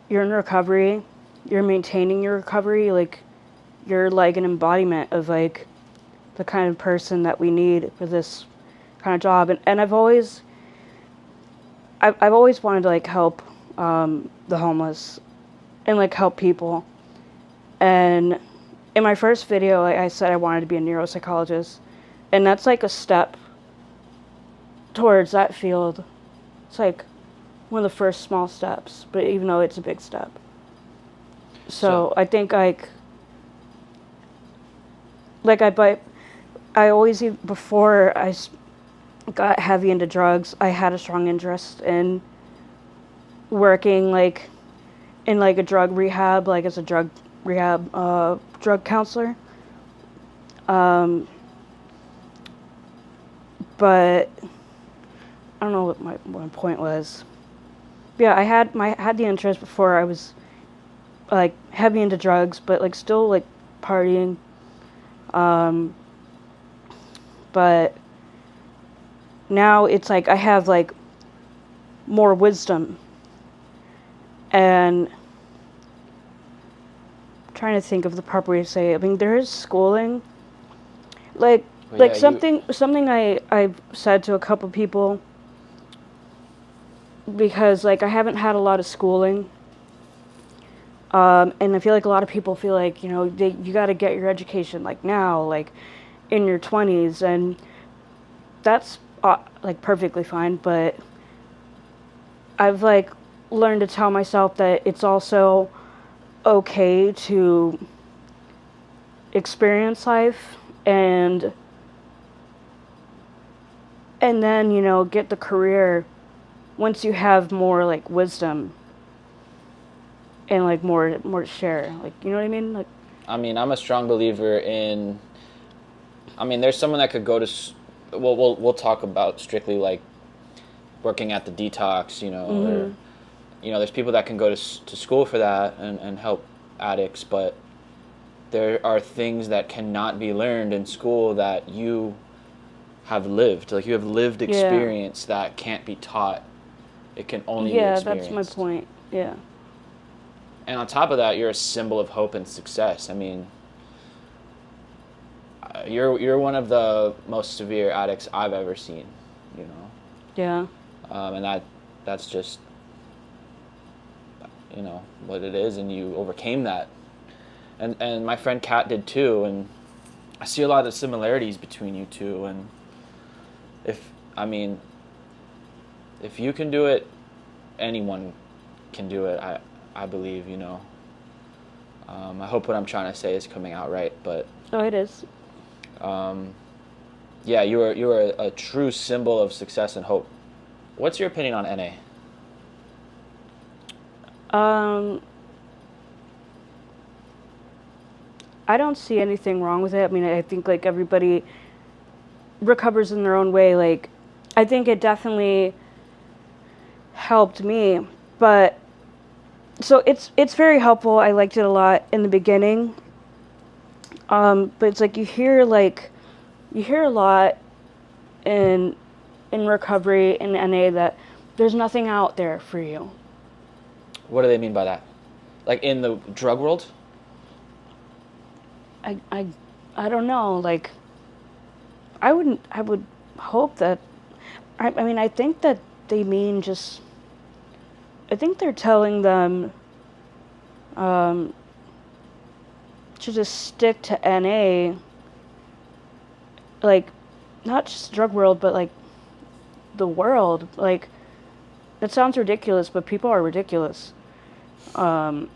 in recovery. You're maintaining your recovery. Like, you're like an embodiment of like the kind of person that we need for this kind of job. And I've always wanted to like help the homeless and like help people. And in my first video, I said I wanted to be a neuropsychologist, and that's like a step towards that field. It's like one of the first small steps, but even though it's a big step. So I think I always, before I got heavy into drugs, I had a strong interest in working like in like a drug rehab, like as a drug rehab drug counselor. But I don't know what my point was. Yeah, I had the interest before I was like heavy into drugs, but like still like partying. But now it's like I have like more wisdom, and I'm trying to think of the proper way to say it. I mean, there is schooling, like something I've said to a couple people, because like I haven't had a lot of schooling, and I feel like a lot of people feel like, you know, you got to get your education like now, like in your 20s, and that's like perfectly fine, but I've like learned to tell myself that it's also okay to experience life and then, you know, get the career once you have more like wisdom and like more to share, like, you know what I mean? Like,
I mean, I'm a strong believer in, I mean, there's someone that could go to, we'll talk about strictly like working at the detox, you know, or, you know, there's people that can go to school for that and help addicts, but there are things that cannot be learned in school that you have lived. Like, you have lived experience that can't be taught. It can only be experienced.
Yeah, that's my point. Yeah.
And on top of that, you're a symbol of hope and success. I mean, you're one of the most severe addicts I've ever seen, you know.
Yeah.
And that's just, you know, what it is, and you overcame that. And my friend Kat did too, and I see a lot of the similarities between you two. And if you can do it, anyone can do it. I believe, you know. I hope what I'm trying to say is coming out right, but
it is.
Yeah, you are a true symbol of success and hope. What's your opinion on NA?
I don't see anything wrong with it. I mean, I think like everybody recovers in their own way. Like, I think it definitely helped me, but so it's very helpful. I liked it a lot in the beginning. But it's like you hear a lot in recovery in NA that there's nothing out there for you.
What do they mean by that? Like in the drug world?
I don't know. Like, I would hope that. I mean, I think that they mean just. I think they're telling them to just stick to NA, like, not just drug world, but, like, the world. Like, that sounds ridiculous, but people are ridiculous. But,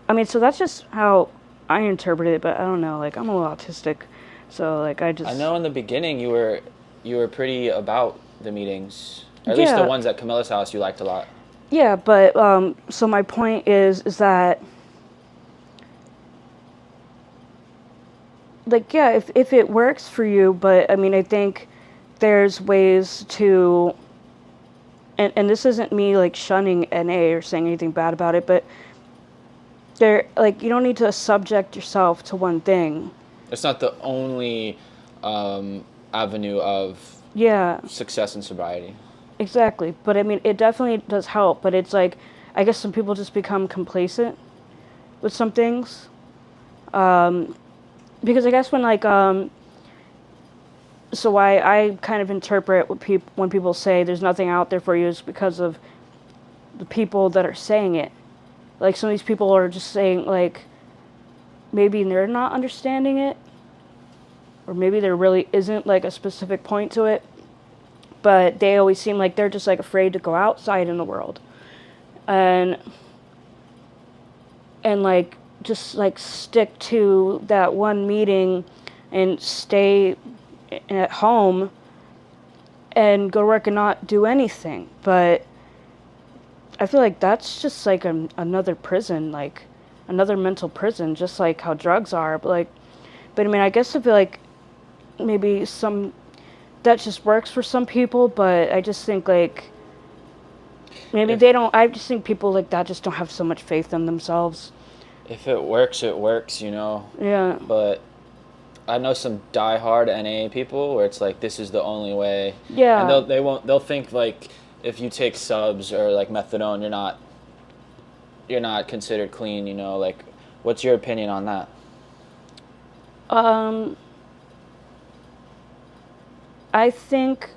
I mean, so that's just how I interpret it, but I don't know. Like, I'm a little autistic, so, like, I
know in the beginning you were pretty about the meetings. Or at least the
Yeah.
ones at Camilla's house you liked a lot.
Yeah, but so my point is that, like, yeah, if it works for you, but I mean, I think there's ways to, and this isn't me like shunning NA or saying anything bad about it, but there, like, you don't need to subject yourself to one thing.
It's not the only avenue of
Yeah,
success in sobriety.
exactly. But I mean, it definitely does help, but it's like, I guess some people just become complacent with some things. Because I guess when, like, so I kind of interpret what when people say there's nothing out there for you is because of the people that are saying it. Like, some of these people are just saying, like, maybe they're not understanding it, or maybe there really isn't, like, a specific point to it, but they always seem like they're just, like, afraid to go outside in the world. And like, just, like, stick to that one meeting and stay at home and go to work and not do anything. But I feel like that's just like another prison, like another mental prison, just like how drugs are. But I mean, I guess I feel like maybe that just works for some people, but I just think, like, maybe they don't. I just think people like that just don't have so much faith in themselves.
If it works, it works, you know.
Yeah.
But I know some diehard NA people where it's like, this is the only way.
Yeah.
And they'll think, like, if you take subs or like methadone, you're not considered clean, you know. Like, what's your opinion on that?
I think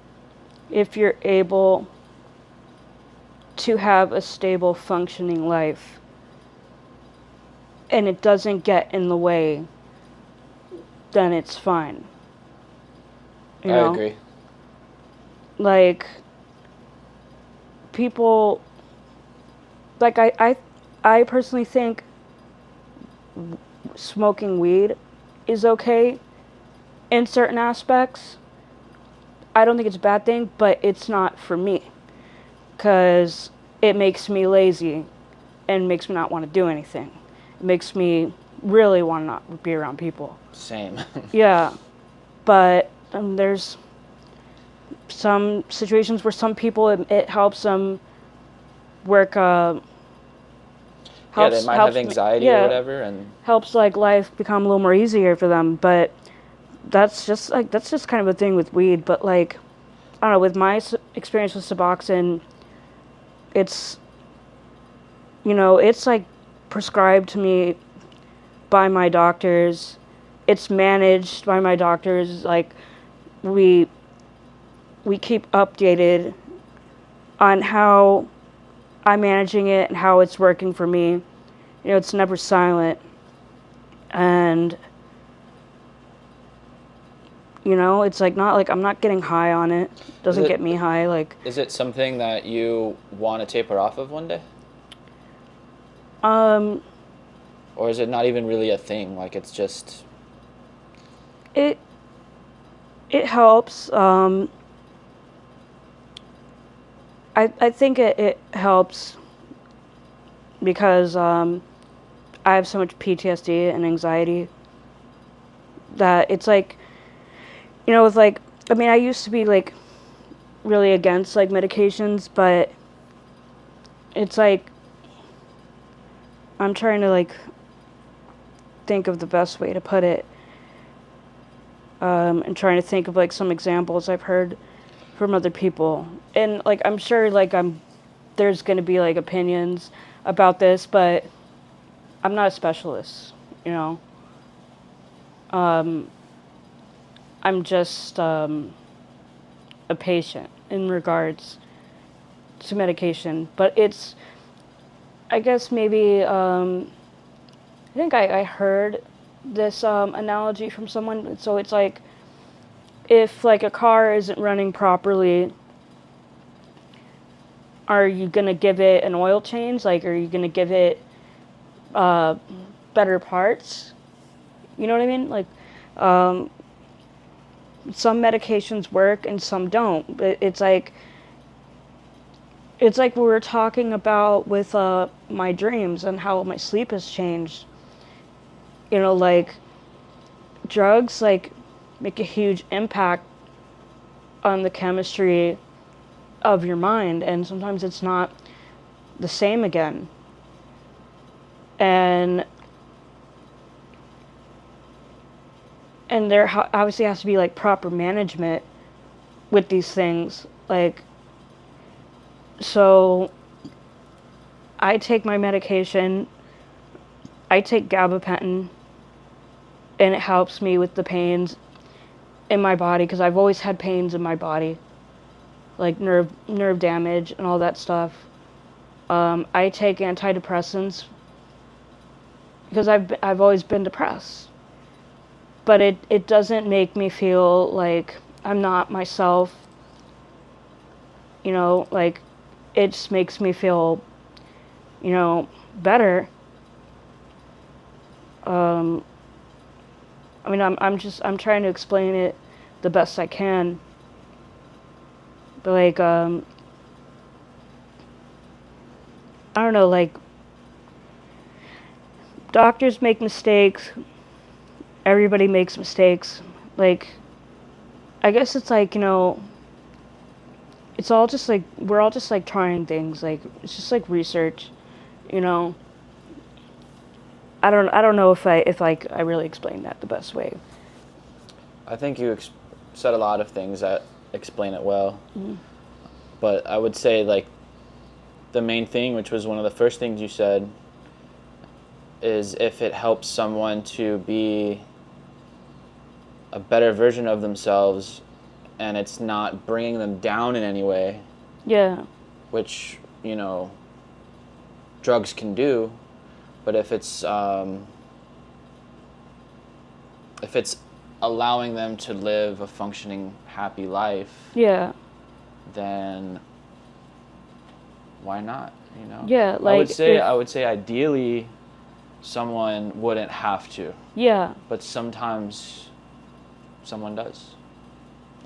if you're able to have a stable, functioning life and it doesn't get in the way, then it's fine. You know?
I agree.
Like, people, like, I personally think smoking weed is okay in certain aspects. I don't think it's a bad thing, but it's not for me, because it makes me lazy and makes me not want to do anything. It makes me really want to not be around people.
Same.
Yeah, but there's some situations where some people, it helps them work,
Yeah, they might have anxiety or whatever, and
helps, like, life become a little more easier for them. But that's just kind of a thing with weed. But, like, I don't know, with my experience with Suboxone, it's, you know, it's like prescribed to me by my doctors. It's managed by my doctors. Like, we keep updated on how I'm managing it and how it's working for me. You know, it's never silent. And, you know, it's like not like I'm not getting high on it. It doesn't get me high. Like,
is it something that you want to taper off of one day? Or is it not even really a thing? Like, it's just...
It helps. I think it helps because I have so much PTSD and anxiety that it's like, you know, with, like, I mean, I used to be, like, really against, like, medications, but it's like I'm trying to, like, think of the best way to put it, and trying to think of, like, some examples I've heard from other people. And, like, I'm sure, like, there's going to be, like, opinions about this, but I'm not a specialist, you know. I'm just a patient in regards to medication. But it's, I guess maybe, I think I heard this analogy from someone. So it's like, if, like, a car isn't running properly, are you going to give it an oil change? Like, are you going to give it better parts? You know what I mean? Like, some medications work and some don't. But it's like, it's like we were talking about with my dreams and how my sleep has changed. You know, like drugs like make a huge impact on the chemistry of your mind, and sometimes it's not the same again. And there obviously has to be like proper management with these things. Like, so I take my medication, I take gabapentin, and it helps me with the pains in my body, because I've always had pains in my body, like nerve damage and all that stuff. I take antidepressants because I've always been depressed, but it doesn't make me feel like I'm not myself. You know, like, it just makes me feel, you know, better. I mean, I'm trying to explain it the best I can. But like, I don't know, like, doctors make mistakes. Everybody makes mistakes. Like, I guess it's like, you know, it's all just like, we're all just like trying things. Like, it's just like research, you know. I don't know if I really explained that the best way.
I think you said a lot of things that explain it well.
Mm-hmm.
But I would say, like, the main thing, which was one of the first things you said, is if it helps someone to be a better version of themselves and it's not bringing them down in any way.
Yeah.
Which, you know, drugs can do. But if it's allowing them to live a functioning, happy life,
yeah,
then why not? You know.
Yeah, like,
I would say ideally, someone wouldn't have to.
Yeah.
But sometimes, someone does.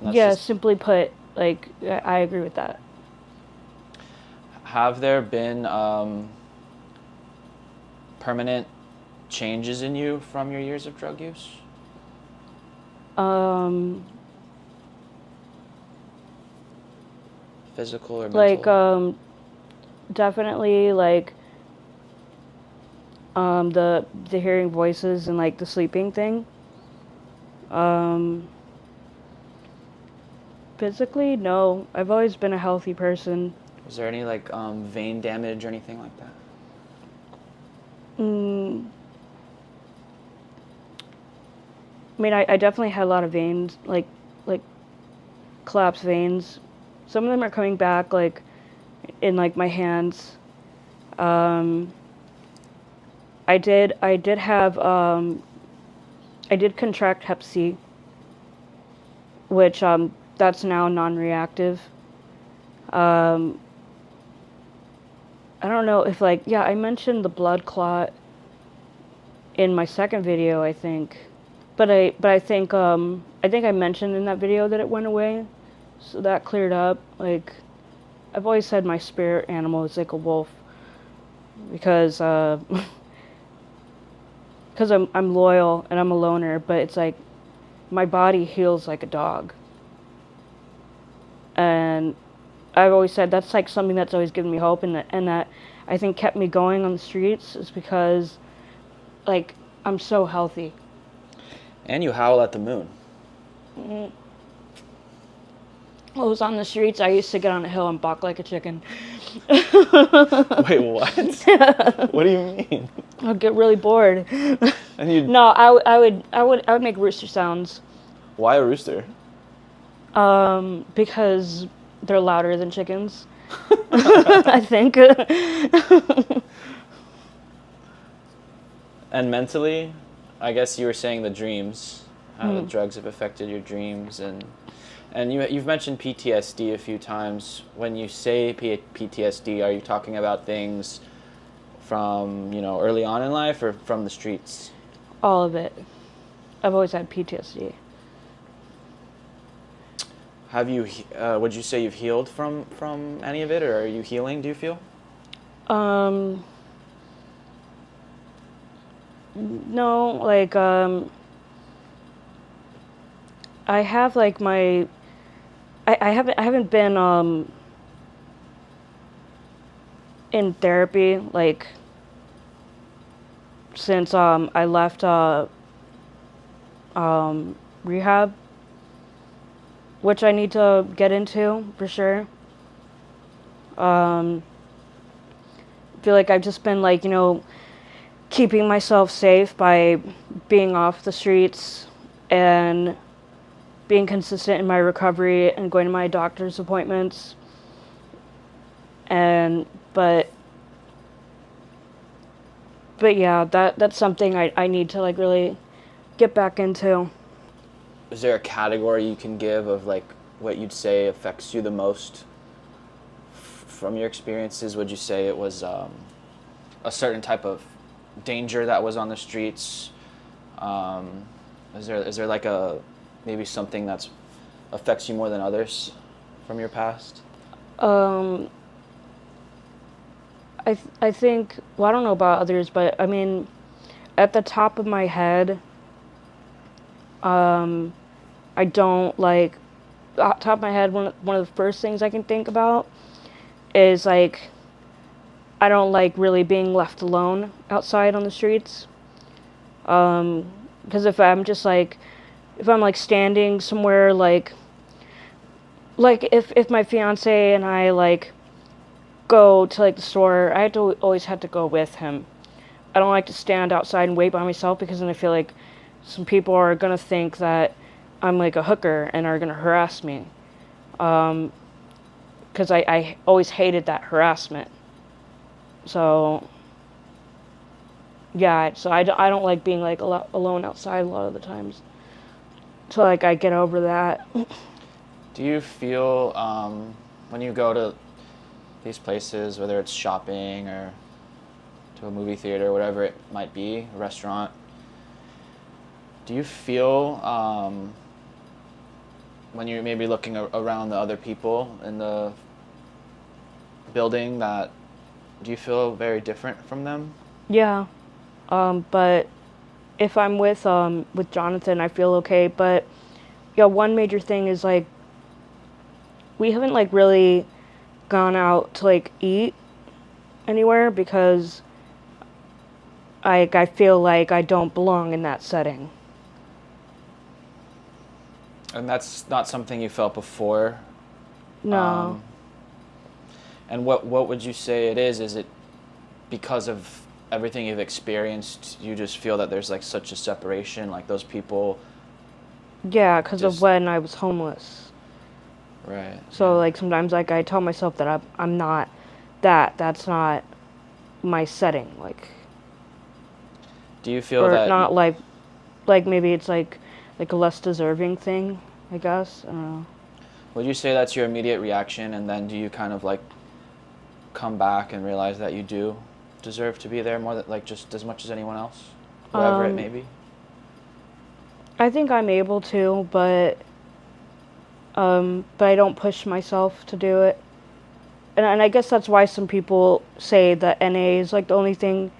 Yeah. Simply put, like, I agree with that.
Have there been permanent changes in you from your years of drug use? Physical or mental?
Like, definitely, like, the hearing voices and, like, the sleeping thing. Physically, no. I've always been a healthy person.
Was there any, like, vein damage or anything like that?
I mean, I definitely had a lot of veins, like collapsed veins. Some of them are coming back, like, in, like, my hands. I did have, I did contract Hep C, which, that's now non-reactive. I don't know if, like, yeah, I mentioned the blood clot in my second video, I think. But I think I mentioned in that video that it went away, so that cleared up. Like, I've always said my spirit animal is like a wolf, because I'm loyal and I'm a loner, but it's like my body heals like a dog. And I've always said that's like something that's always given me hope, and that I think kept me going on the streets, is because, like, I'm so healthy.
And you howl at the moon.
Mm-hmm. When I was on the streets, I used to get on a hill and bark like a chicken.
Wait, what? What do you mean?
I'd get really bored.
And you?
No, I would make rooster sounds.
Why a rooster?
Because they're louder than chickens. I think.
And mentally, I guess you were saying the dreams, how the drugs have affected your dreams, and you've mentioned PTSD a few times. When you say PTSD, are you talking about things from, you know, early on in life, or from the streets?
All of it. I've always had PTSD.
Have you? Would you say you've healed from any of it, or are you healing? Do you feel?
No, like, I have like I haven't been in therapy like since I left rehab, which I need to get into for sure. I feel like I've just been like, keeping myself safe by being off the streets and being consistent in my recovery and going to my doctor's appointments. And but yeah, that's something I need to like really get back into.
Is there a category you can give of like what you'd say affects you the most from your experiences? Would you say it was a certain type of danger that was on the streets? Is there like a maybe something that's affects you more than others from your past?
I think, well, I don't know about others, but I mean, at the top of my head, I don't like, top of my head, one of the first things I can think about is like, I don't like really being left alone outside on the streets. Because if I'm like standing somewhere, like if my fiance and I like go to like the store, always have to go with him. I don't like to stand outside and wait by myself, because then I feel like some people are gonna think that I'm like a hooker and are gonna harass me. Because I always hated that harassment. So yeah, so I don't like being like alone outside a lot of the times. So like I get over that.
Do you feel when you go to these places, whether it's shopping or to a movie theater, whatever it might be, a restaurant, do you feel when you're maybe looking around the other people in the building, that do you feel very different from them?
Yeah, but if I'm with Jonathan, I feel okay. But yeah, one major thing is like we haven't like really gone out to like eat anywhere, because I feel like I don't belong in that setting.
And that's not something you felt before?
No.
And what would you say it is? Is it because of everything you've experienced, you just feel that there's like such a separation, like those people?
Yeah, because of when I was homeless.
Right.
So like sometimes like I tell myself that I'm not that. That's not my setting. Like.
Do you feel
or
that
not like maybe it's like a less deserving thing, I guess. I don't know.
Would you say that's your immediate reaction, and then do you kind of like come back and realize that you do deserve to be there more than like just as much as anyone else, whoever it may be?
I think I'm able to, but I don't push myself to do it, and I guess that's why some people say that NA is like the only thing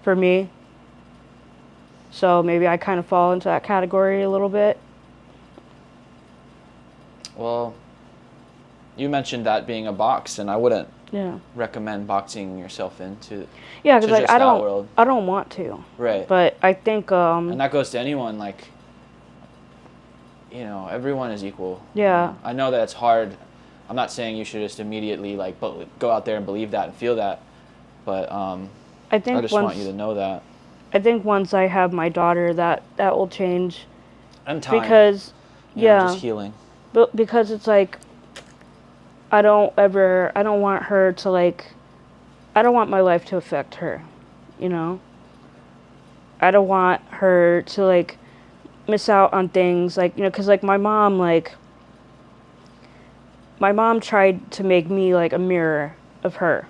for me. So maybe I kind of fall into that category a little bit.
Well, you mentioned that being a box, and I wouldn't
Yeah.
recommend boxing yourself into
Yeah, because like
just that world.
I don't want to.
Right.
But I think
and that goes to anyone, like, everyone is equal.
Yeah.
I know that it's hard. I'm not saying you should just immediately like go out there and believe that and feel that, but
I think
I just want you to know that.
I think once I have my daughter, that will change.
And time.
Because
just healing.
But because it's like I don't want her to like, I don't want my life to affect her, I don't want her to like miss out on things like, because like my mom tried to make me like a mirror of her,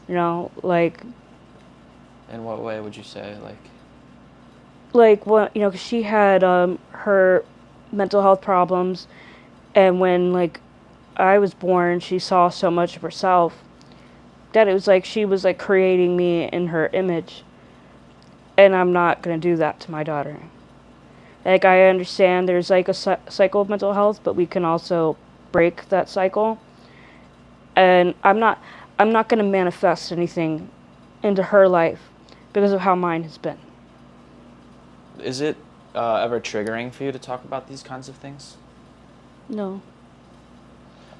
like.
In what way would you say,
like what, 'cause she had her mental health problems, And when like I was born, she saw so much of herself that it was like she was like creating me in her image. And I'm not going to do that to my daughter. Like, I understand there's like a cycle of mental health, but we can also break that cycle. And I'm not going to manifest anything into her life because of how mine has been.
Is it ever triggering for you to talk about these kinds of things?
No.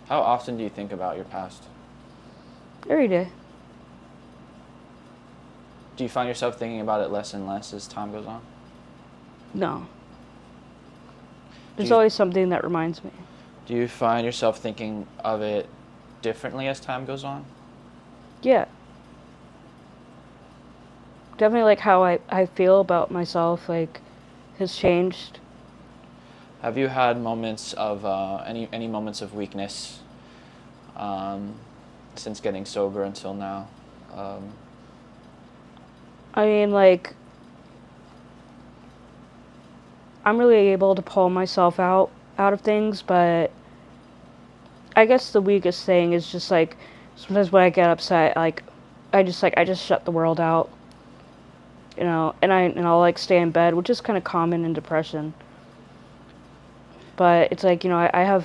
How often do you think about your past?
Every day.
Do you find yourself thinking about it less and less as time goes on?
No. There's always something that reminds me.
Do you find yourself thinking of it differently as time goes on?
Yeah. Definitely like how I feel about myself like has changed.
Have you had moments of any moments of weakness since getting sober until now?
I mean, like, I'm really able to pull myself out of things, but I guess the weakest thing is just like sometimes when I get upset, like I just shut the world out, you know, and I'll like stay in bed, which is kind of common in depression. But it's like, you know, I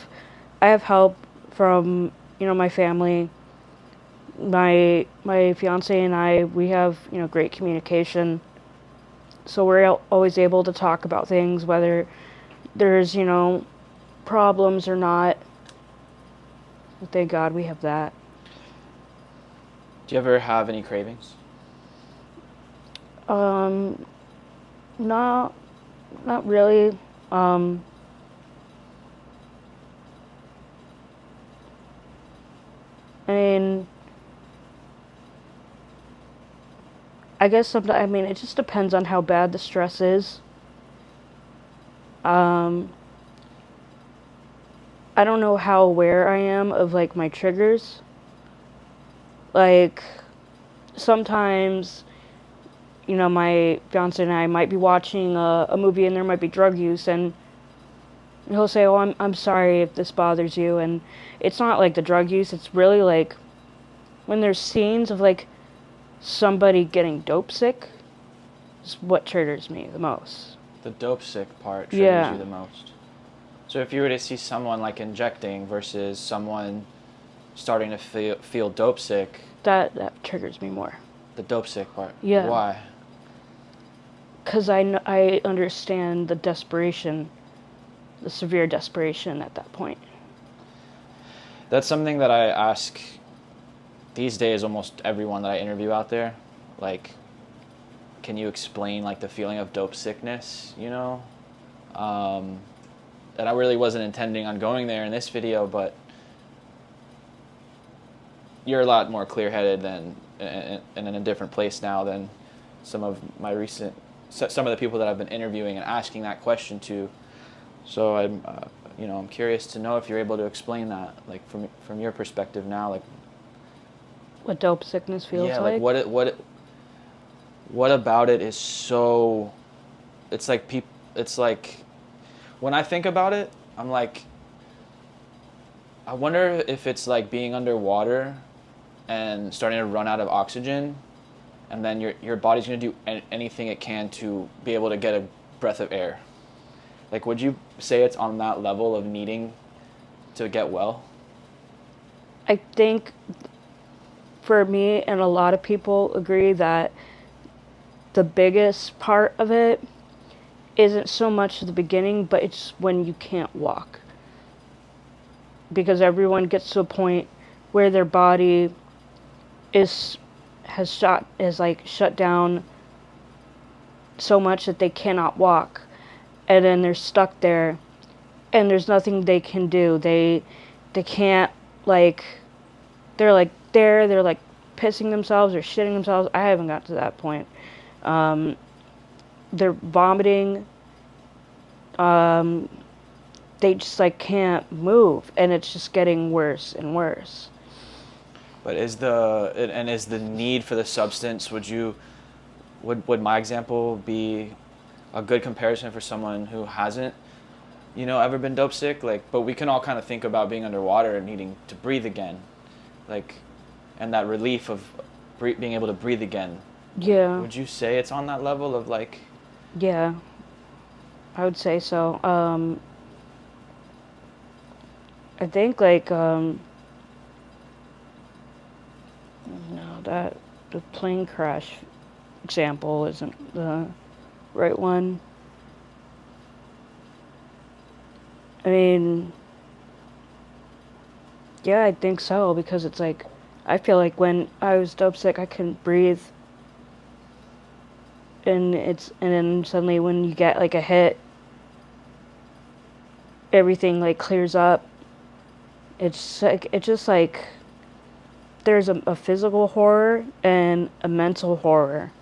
have help from, you know, my family. My fiance and I, we have, you know, great communication. So we're always able to talk about things, whether there's, you know, problems or not. Thank God we have that.
Do you ever have any cravings?
No, not really. I mean, I guess sometimes, I mean, it just depends on how bad the stress is. I don't know how aware I am of like my triggers. Like, sometimes, you know, my fiance and I might be watching a movie and there might be drug use, and he'll say, "Oh, I'm sorry if this bothers you," and it's not like the drug use. It's really like when there's scenes of like somebody getting dope sick is what triggers me the most.
The dope sick part triggers
Yeah.
you the most. So if you were to see someone like injecting versus someone starting to feel dope sick,
That triggers me more.
the dope sick part.
Yeah.
Why?
Because I understand the desperation, the severe desperation at that point.
That's something that I ask these days almost everyone that I interview out there. Like, can you explain like the feeling of dope sickness, you know? And I really wasn't intending on going there in this video, but you're a lot more clear-headed than and in a different place now than some of the people that I've been interviewing and asking that question to. So I'm curious to know if you're able to explain that, like from your perspective now, like
What dope sickness feels like.
Yeah, what about it is so, it's like when I think about it, I'm like, I wonder if it's like being underwater and starting to run out of oxygen, and then your body's going to do anything it can to be able to get a breath of air. Like, would you say it's on that level of needing to get well?
I think for me and a lot of people agree that the biggest part of it isn't so much the beginning, but it's when you can't walk. Because everyone gets to a point where their body has shut down so much that they cannot walk, and then they're stuck there, and there's nothing they can do. They can't, like, they're like pissing themselves or shitting themselves. I haven't got to that point. They're vomiting. They just like can't move, and it's just getting worse and worse.
But is the need for the substance, would my example be a good comparison for someone who hasn't ever been dope sick? Like, but we can all kind of think about being underwater and needing to breathe again, like, and that relief of being able to breathe again.
Yeah.
Would you say it's on that level of like?
Yeah, I would say so. I think like no, that the plane crash example isn't the right one. I mean, yeah, I think so, because it's like, I feel like when I was dope sick, I couldn't breathe. And then suddenly when you get like a hit, everything like clears up. It's just like, there's a physical horror and a mental horror.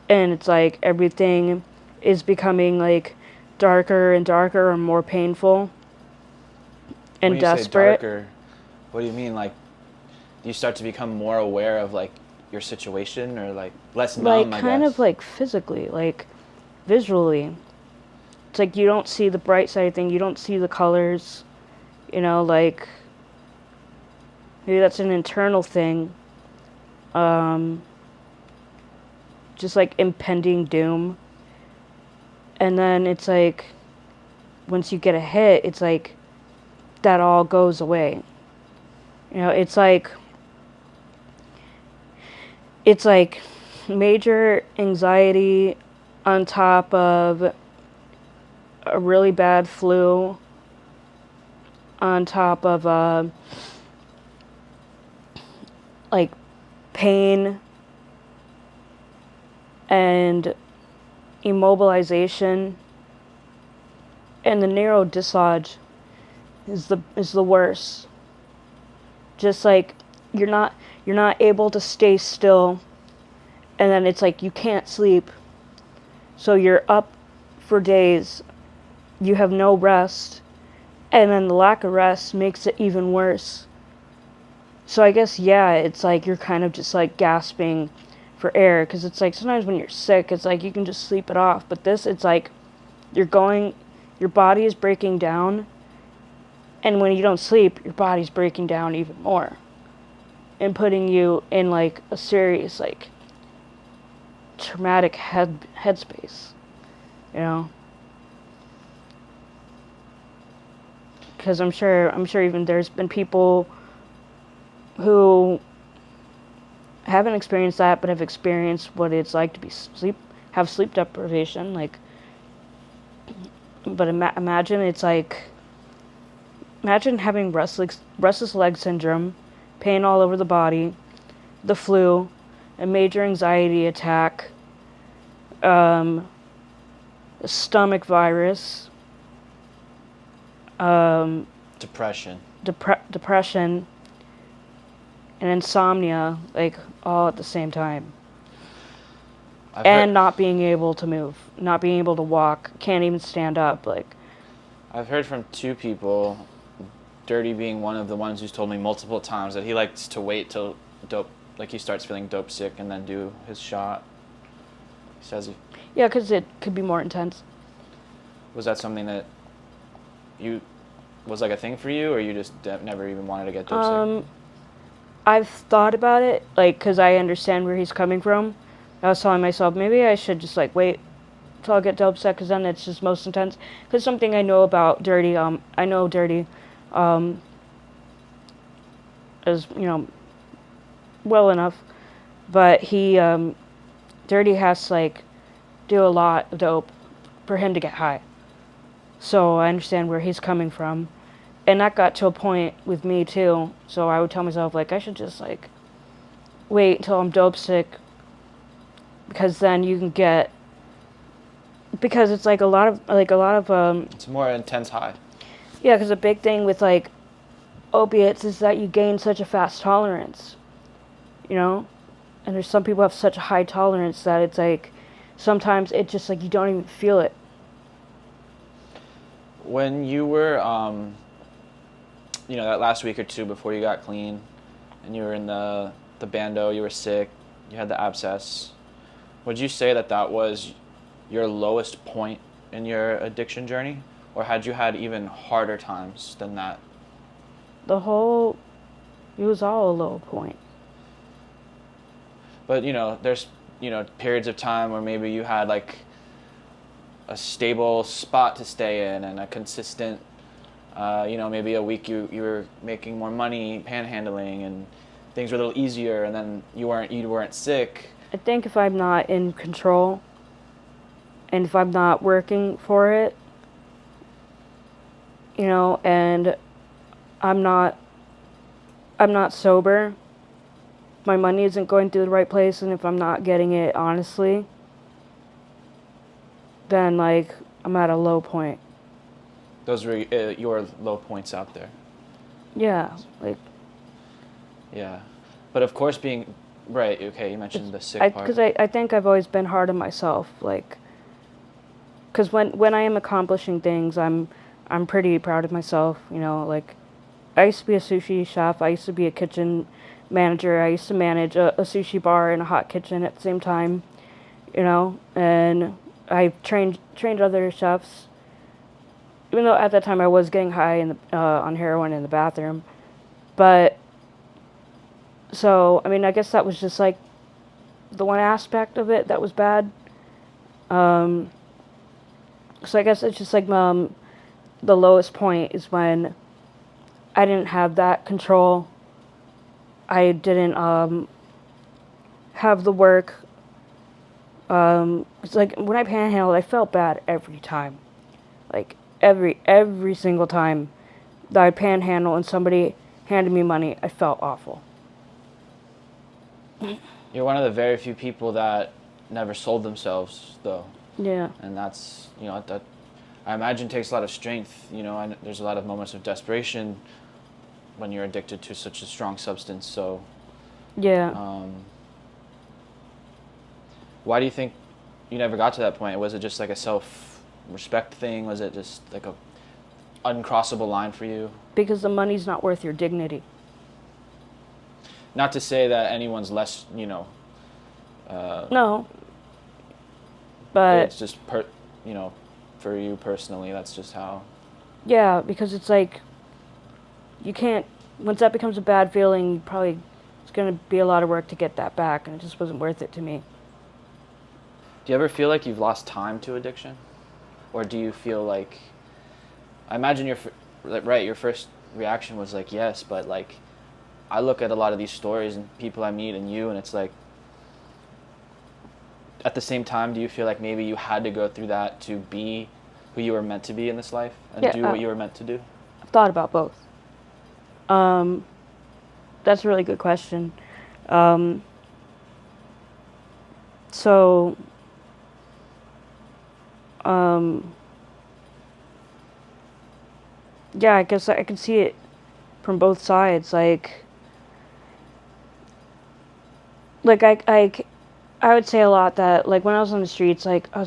And it's like everything is becoming like darker and darker and more painful and
When you
desperate.
say darker, what do you mean? Like, you start to become more aware of like your situation, or like less numb,
Like
I
kind
guess?
of like physically, like visually. It's like you don't see the bright side of things, you don't see the colors, like maybe that's an internal thing. Just like impending doom. And then it's like, once you get a hit, it's like that all goes away. It's like major anxiety on top of a really bad flu, on top of like pain and immobilization, and the narrow dislodge is the worst. Just like you're not able to stay still, and then it's like you can't sleep, so you're up for days, you have no rest, and then the lack of rest makes it even worse. So I guess, yeah, it's like you're kind of just like gasping for air, because it's like sometimes when you're sick, it's like you can just sleep it off, but this, it's like your body is breaking down, and when you don't sleep, your body's breaking down even more and putting you in like a serious like traumatic headspace, because I'm sure even there's been people who haven't experienced that, but have experienced what it's like to have sleep deprivation, like. But imagine it's like, imagine having restless leg syndrome, pain all over the body, the flu, a major anxiety attack, a stomach virus,
Depression.
depression, and insomnia, like all at the same time. And not being able to move, not being able to walk, can't even stand up, like.
I've heard from two people, Dirty being one of the ones who's told me multiple times that he likes to wait till he starts feeling dope sick and then do his shot. He says
Yeah, because it could be more intense.
Was that something that was like a thing for you, or you just never even wanted to get dope sick?
I've thought about it, like, because I understand where he's coming from. I was telling myself, maybe I should just, like, wait till I get dope sick, because then it's just most intense. Because something I know about Dirty, I know Dirty, as, well enough. But Dirty has to, like, do a lot of dope for him to get high. So I understand where he's coming from. And that got to a point with me, too. So I would tell myself, like, I should just, like, wait until I'm dope sick. Because then you can get... Because it's, like, a lot of...
It's a more intense high.
Yeah, because a big thing with, like, opiates is that you gain such a fast tolerance. And there's some people who have such a high tolerance that it's, like, sometimes it's just, like, you don't even feel it.
When you were... that last week or two before you got clean, and you were in the bando, you were sick, you had the abscess, would you say that was your lowest point in your addiction journey? or had you had even harder times than that?
It was all a low point.
But there's periods of time where maybe you had like a stable spot to stay in and a consistent, maybe a week you were making more money panhandling and things were a little easier, and then you weren't sick.
I think if I'm not in control and if I'm not working for it, and I'm not sober, my money isn't going to the right place, and if I'm not getting it honestly, then like I'm at a low point.
Those were your low points out there.
Yeah, like.
Yeah, but of course being right. Okay, you mentioned the sick part.
Because I think I've always been hard on myself, like. Because when I am accomplishing things, I'm pretty proud of myself. Like, I used to be a sushi chef. I used to be a kitchen manager. I used to manage a sushi bar and a hot kitchen at the same time. And I trained other chefs. Even though at that time I was getting high on heroin in the bathroom, but so I mean I guess that was just like the one aspect of it that was bad. So I guess it's just like the lowest point is when I didn't have that control. I didn't have the work. It's like when I panhandled, I felt bad every time. Like every single time that I panhandle and somebody handed me money, I felt awful.
You're one of the very few people that never sold themselves, though.
Yeah.
And that's, that I imagine takes a lot of strength. There's a lot of moments of desperation when you're addicted to such a strong substance. So,
yeah.
Why do you think you never got to that point? Was it just like a self-respect thing? Was it just like a uncrossable line for you?
Because the money's not worth your dignity.
Not to say that anyone's less,
no. But
it's just for you personally, that's just how.
Yeah, because it's like you can't. Once that becomes a bad feeling, it's going to be a lot of work to get that back, and it just wasn't worth it to me.
Do you ever feel like you've lost time to addiction? Or do you feel like, I imagine your first reaction was like, yes, but like, I look at a lot of these stories and people I meet and you, and it's like, at the same time, do you feel like maybe you had to go through that to be who you were meant to be in this life and do what you were meant to do?
I've thought about both. That's a really good question. Yeah, I guess I can see it from both sides. Like I would say a lot that, like, when I was on the streets, like, I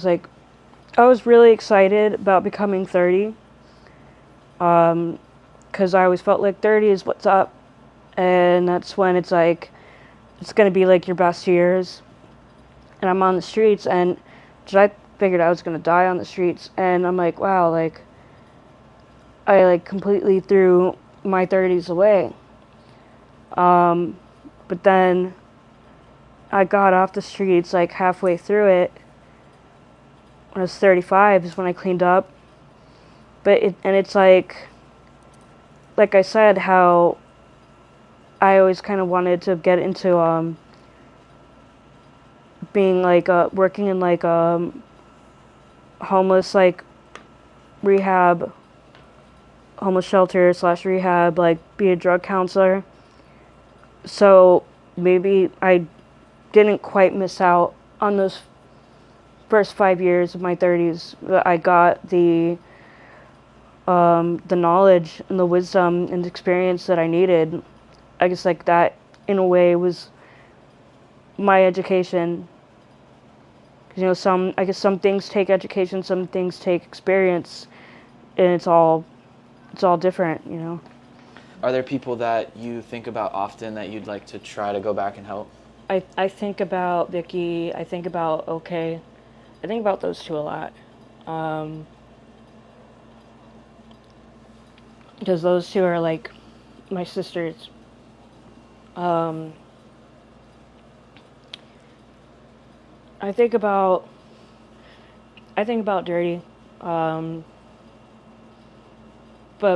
was really excited about becoming 30. Because I always felt like 30 is what's up. And that's when it's like, it's going to be like your best years. And I'm on the streets, and I figured I was going to die on the streets. And I'm like, wow, like, I, like, completely threw my 30s away. But then I got off the streets, like, halfway through it. When I was 35 is when I cleaned up. It's like I said, how I always kind of wanted to get into being like working in like homeless like rehab, homeless shelter / rehab, like be a drug counselor. So maybe I didn't quite miss out on those first 5 years of my 30s. I got the knowledge and the wisdom and experience that I needed. I guess like that in a way was my education. 'Cause, some things take education, some things take experience, and it's all different.
Are there people that you think about often that you'd like to try to go back and help?
I think about Vicky. I think about OK. I think about those two a lot. because those two are like my sisters. I think about Dirty, but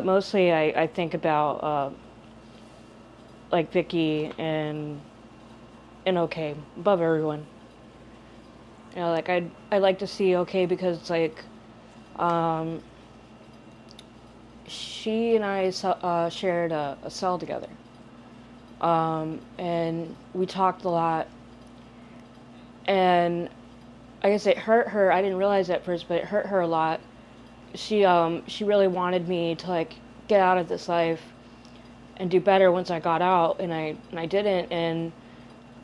mostly I think about like Vicky and OK above everyone. You know, like I like to see OK because it's like she and I shared a cell together, and we talked a lot. And I guess it hurt her. I didn't realize at first, but it hurt her a lot. She really wanted me to like get out of this life and do better once I got out, and I didn't. And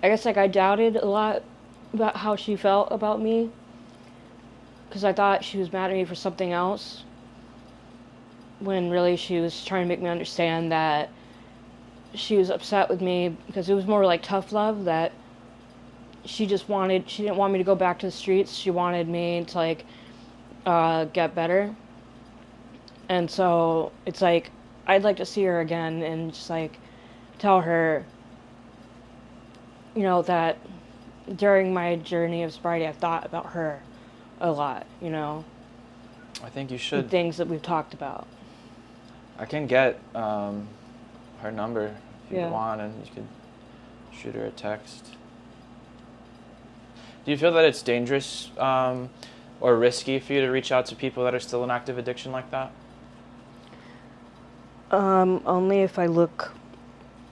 I guess like I doubted a lot about how she felt about me, because I thought she was mad at me for something else, when really she was trying to make me understand that she was upset with me because it was more like tough love, that she didn't want me to go back to the streets. She wanted me to like get better. And so it's like I'd like to see her again and just like tell her, you know, that during my journey of sobriety, I've thought about her a lot, you know.
I think you should.
Things that we've talked about.
I can get her number if you want, and you could shoot her a text. Do you feel that it's dangerous or risky for you to reach out to people that are still in active addiction like that?
Only if I look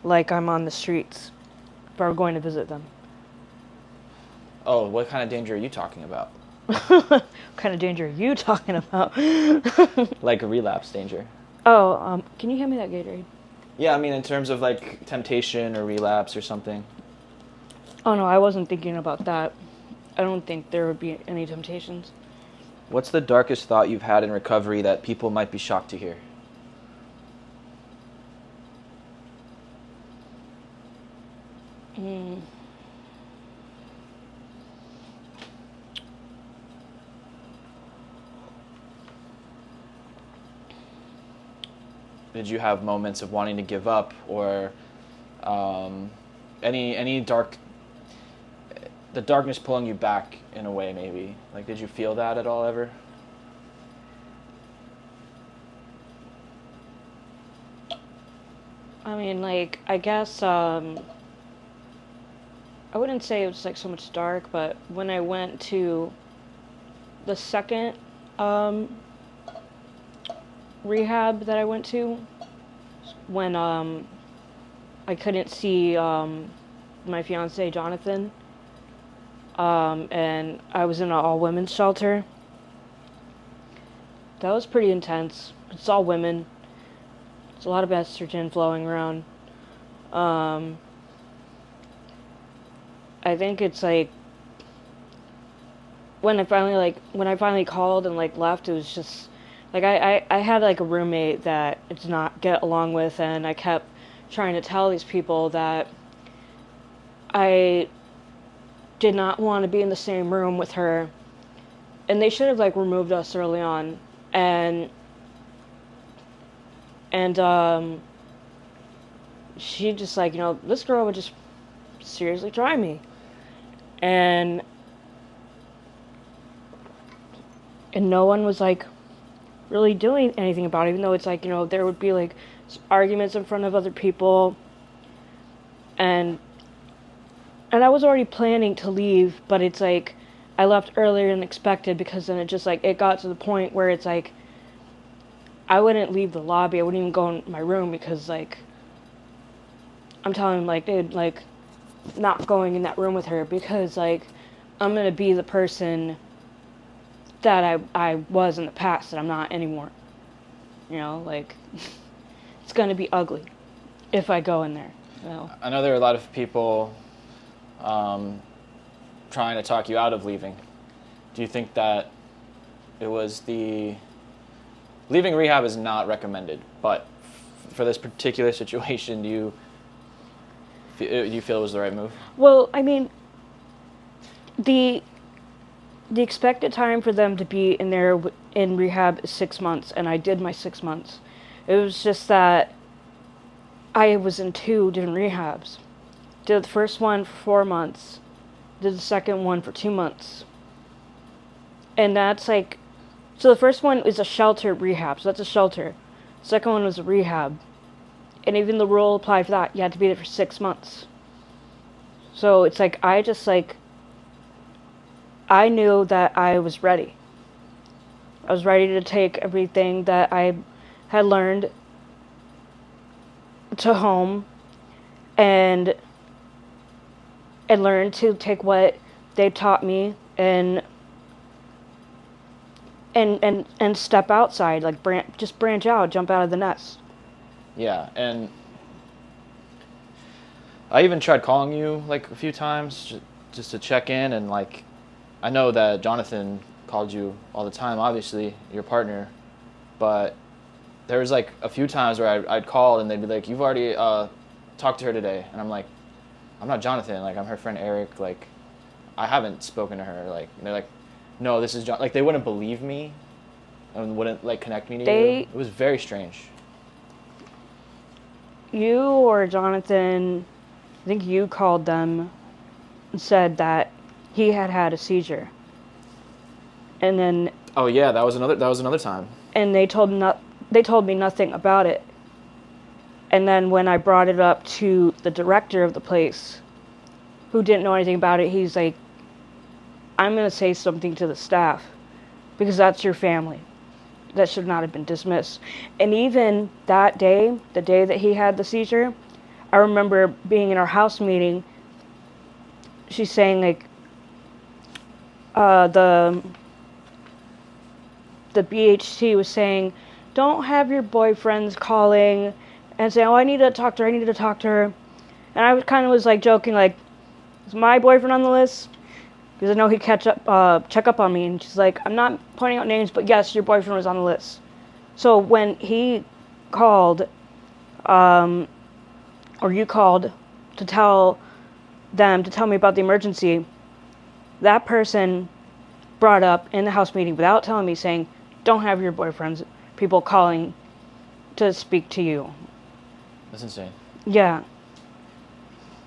like I'm on the streets, if I were going to visit them.
Oh, what kind of danger are you talking about?
What kind of danger are you talking about?
Like a relapse danger.
Oh, can you hand me that Gatorade?
Yeah, I mean in terms of like temptation or relapse or something.
Oh no, I wasn't thinking about that. I don't think there would be any temptations.
What's the darkest thought you've had in recovery that people might be shocked to hear? Did you have moments of wanting to give up, or any dark, the darkness pulling you back in a way maybe? Like, did you feel that at all ever?
I mean, like, I guess, I wouldn't say it was like so much dark, but when I went to the second rehab that I went to, when I couldn't see my fiance Jonathan, and I was in an all-women's shelter. That was pretty intense. It's all women. There's a lot of estrogen flowing around. I think it's like when I finally called and like left, it was just like I had like a roommate that I did not get along with, and I kept trying to tell these people that I did not want to be in the same room with her, and they should have like removed us early on, and she just like, you know, this girl would just seriously try me, and no one was like really doing anything about it, even though it's like, you know, there would be like arguments in front of other people, and I was already planning to leave, but it's like I left earlier than expected, because then it just like it got to the point where it's like I wouldn't leave the lobby, I wouldn't even go in my room, because like I'm telling him like, dude, like not going in that room with her, because like I'm gonna be the person that I was in the past that I'm not anymore. You know, like it's gonna be ugly if I go in there. You know?
I know there are a lot of people trying to talk you out of leaving. Do you think that it was leaving rehab is not recommended, but for this particular situation, do you feel it was the right move?
Well, I mean, the expected time for them to be in rehab is 6 months, and I did my 6 months. It was just that I was in 2 different rehabs. Did the first one for 4 months. Did the second one for 2 months. And that's like, so the first one is a shelter rehab, so that's a shelter. The second one was a rehab. And even the rule applied for that. You had to be there for 6 months. So it's like, I knew that I was ready. I was ready to take everything that I had learned to home and learn to take what they taught me and step outside, like just branch out, jump out of the nest.
Yeah, and I even tried calling you like a few times just to check in, and like I know that Jonathan called you all the time, obviously your partner, but there was like a few times where I'd call and they'd be like, "You've already talked to her today," and I'm like, "I'm not Jonathan. Like I'm her friend Eric. Like I haven't spoken to her." Like and they're like, "No, this is John." Like they wouldn't believe me and wouldn't like connect me to you. It was very strange.
You or Jonathan, I think you called them and said that he had a seizure. And then
oh yeah, that was another time.
And they told me nothing about it. And then when I brought it up to the director of the place, who didn't know anything about it, he's like, "I'm going to say something to the staff because that's your family. That should not have been dismissed." And even that day, the day that he had the seizure, I remember being in our house meeting. She's saying like, the BHT was saying, "Don't have your boyfriends calling and saying, 'Oh, I need to talk to her.'" And I was like joking, like, "Is my boyfriend on the list?" Because I know he'd check up on me. And she's like, "I'm not pointing out names, but yes, your boyfriend was on the list." So when he called, or you called to tell me about the emergency, that person brought up in the house meeting without telling me, saying, "Don't have your boyfriends, people calling to speak to you."
That's insane.
Yeah.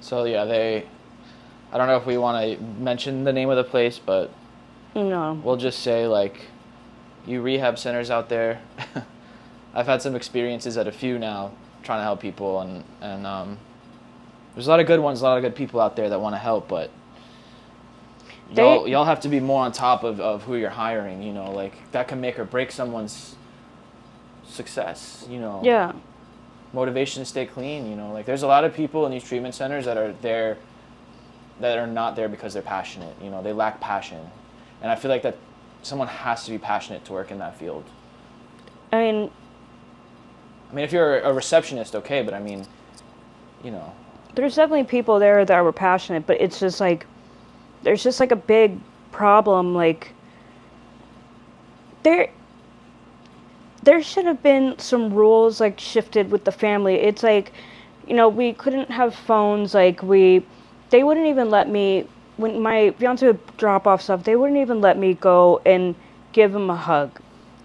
So yeah, I don't know if we want to mention the name of the place, but
no,
we'll just say like, you rehab centers out there. I've had some experiences at a few now trying to help people, and there's a lot of good ones, a lot of good people out there that want to help, but y'all have to be more on top of who you're hiring, you know, like that can make or break someone's success, you know.
Yeah.
Motivation to stay clean, you know, like there's a lot of people in these treatment centers that are there that are not there because they're passionate, you know, they lack passion. And I feel like that someone has to be passionate to work in that field.
I mean,
if you're a receptionist, okay, but I mean, you know.
There's definitely people there that were passionate, but it's just like, there's just like a big problem, like, there should have been some rules like shifted with the family. It's like, you know, we couldn't have phones, like they wouldn't even let me, when my fiance would drop off stuff, they wouldn't even let me go and give him a hug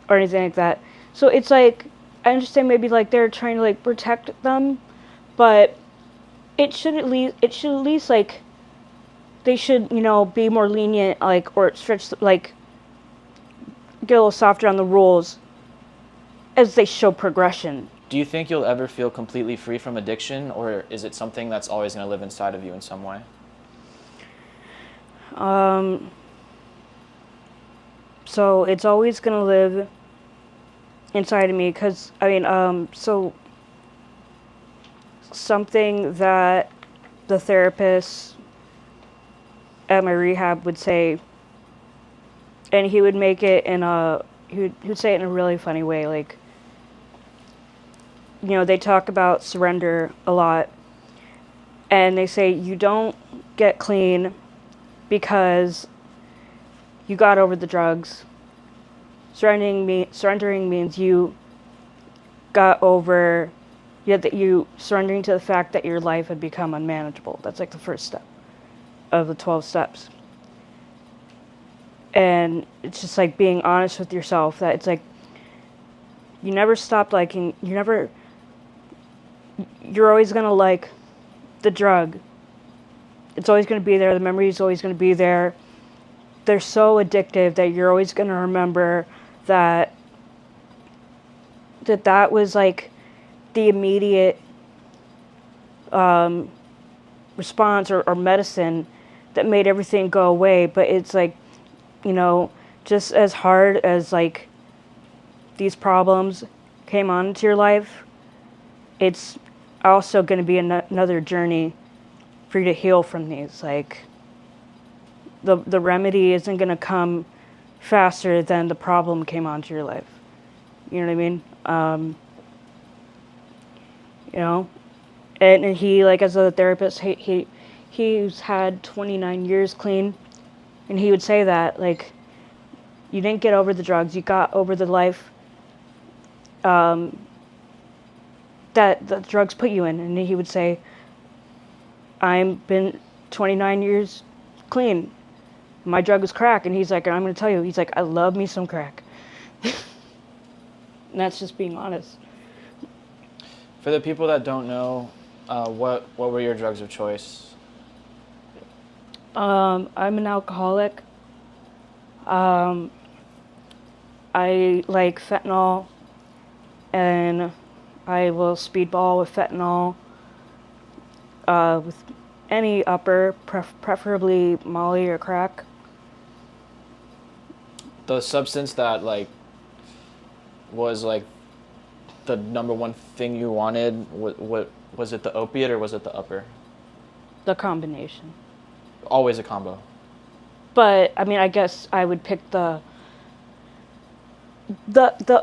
or anything like that. So it's like, I understand maybe like they're trying to like protect them, but it should at least like, they should, you know, be more lenient, like, or stretch, like, get a little softer on the rules as they show progression.
Do you think you'll ever feel completely free from addiction, or is it something that's always going to live inside of you in some way?
So it's always going to live inside of me, because, I mean, so something that the therapist at my rehab would say, and he would make it he'd say it in a really funny way, like, you know, they talk about surrender a lot, and they say you don't get clean because you got over the drugs. Surrendering means you got over, you surrendering to the fact that your life had become unmanageable. That's like the first step of the 12 steps. And it's just like being honest with yourself, that it's like, you never stop liking, you're always going to like the drug. It's always going to be there. The memory is always going to be there. They're so addictive that you're always going to remember that was like the immediate response or medicine that made everything go away. But it's like, just as hard as like these problems came onto your life, it's also going to be another journey for you to heal from these. Like the remedy isn't going to come faster than the problem came onto your life. You know what I mean? And he, like, as a therapist, he's had 29 years clean, and he would say that, like, you didn't get over the drugs, you got over the life that the drugs put you in. And he would say, I've been 29 years clean. My drug was crack. And he's like, and I'm going to tell you, he's like, I love me some crack. And that's just being honest.
For the people that don't know, what were your drugs of choice?
I'm an alcoholic. I like fentanyl, and I will speedball with fentanyl, with any upper, preferably Molly or crack.
The substance that, like, was, like, the number one thing you wanted, what was it, the opiate or was it the upper?
The combination.
Always a combo.
But, I mean, I guess I would pick the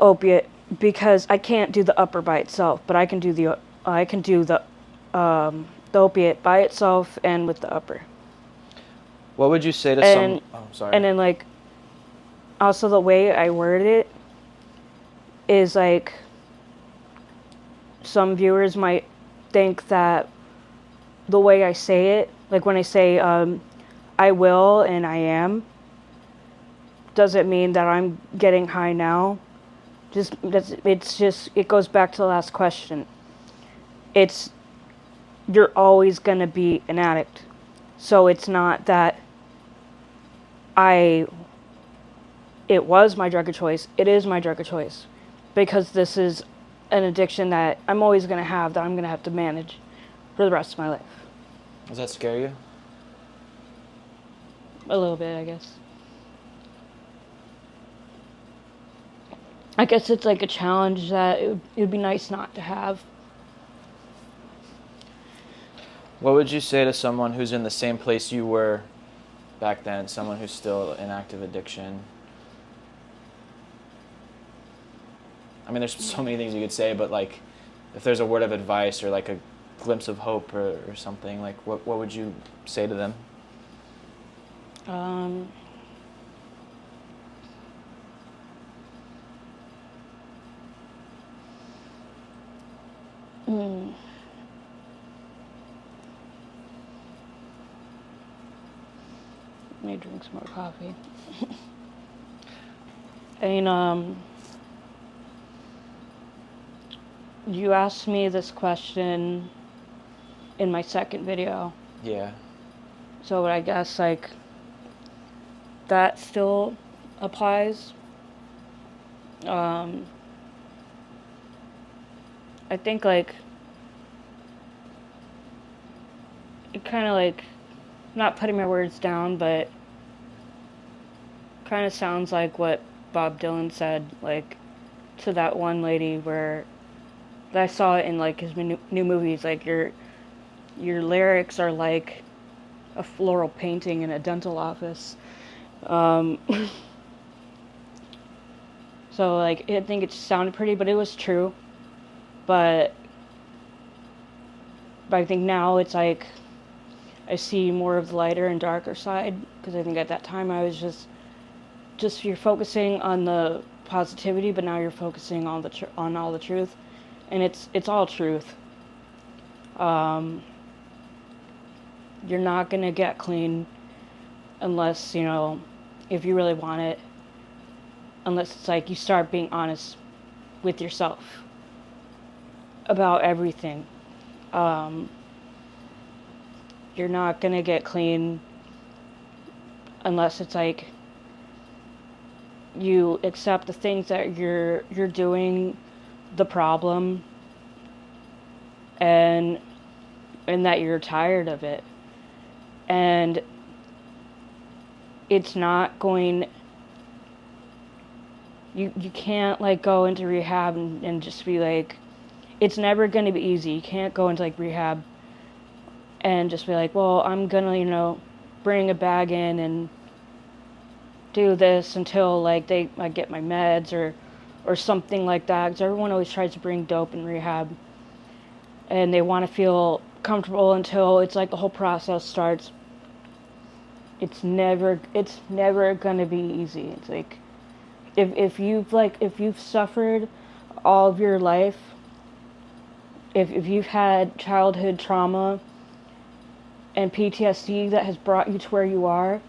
opiate, because I can't do the upper by itself, but I can do the opiate by itself and with the upper.
What would you say to some? Oh, sorry.
And then, like, also the way I worded it is like, some viewers might think that the way I say it, like when I say I will and I am, doesn't mean that I'm getting high now. It goes back to the last question. You're always going to be an addict. So it's not that it was my drug of choice. It is my drug of choice. Because this is an addiction that I'm always going to have, that I'm going to have to manage for the rest of my life.
Does that scare you?
A little bit, I guess. I guess it's like a challenge that it would be nice not to have.
What would you say to someone who's in the same place you were back then, someone who's still in active addiction? I mean, there's so many things you could say, but, like, if there's a word of advice or, like, a glimpse of hope or something, like, what would you say to them?
Let me drink some more coffee. And you asked me this question in my second video.
Yeah.
So I guess, like, that still applies. I think, like, it kind of, like, not putting my words down, but kind of sounds like what Bob Dylan said, like, to that one lady, where I saw it in, like, his new movies, like, your lyrics are like a floral painting in a dental office. So, like, I think it sounded pretty, but it was true. But I think now it's like I see more of the lighter and darker side, because I think at that time I was just you're focusing on the positivity, but now you're focusing on on all the truth, and it's all truth. You're not gonna get clean unless, if you really want it, unless it's like you start being honest with yourself about everything. You're not gonna get clean unless it's like you accept the things that you're doing the problem, and that you're tired of it, and it's not going, you can't like go into rehab and just be like, it's never going to be easy. You can't go into like rehab and just be like, well, I'm gonna, you know, bring a bag in and do this until like I get my meds or something like that, because everyone always tries to bring dope in rehab and they want to feel comfortable until it's like the whole process starts. It's never gonna be easy. It's like if you've suffered all of your life, if you've had childhood trauma and PTSD that has brought you to where you are,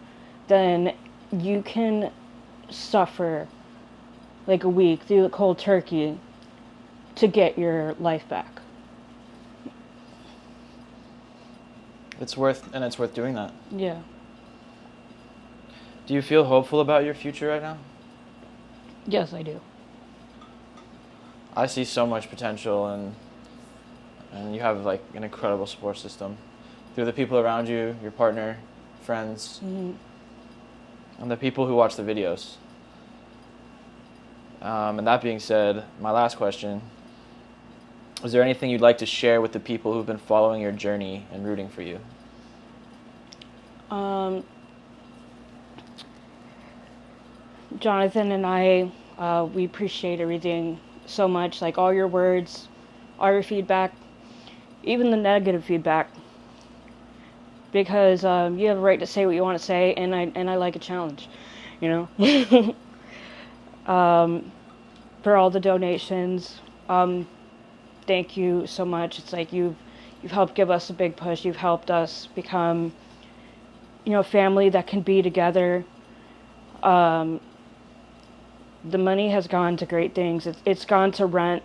then you can suffer like a week through the cold turkey to get your life back.
It's worth doing that.
Yeah.
Do you feel hopeful about your future right now?
Yes, I do.
I see so much potential, and you have like an incredible support system through the people around you, your partner, friends,
Mm-hmm.
and the people who watch the videos. And that being said, my last question: is there anything you'd like to share with the people who've been following your journey and rooting for you?
Jonathan and I, we appreciate everything so much, like all your words, all your feedback, even the negative feedback, because you have a right to say what you want to say, and I like a challenge, you know. For all the donations, thank you so much. It's like you've helped give us a big push. You've helped us become, you know, a family that can be together. The money has gone to great things. It's gone to rent.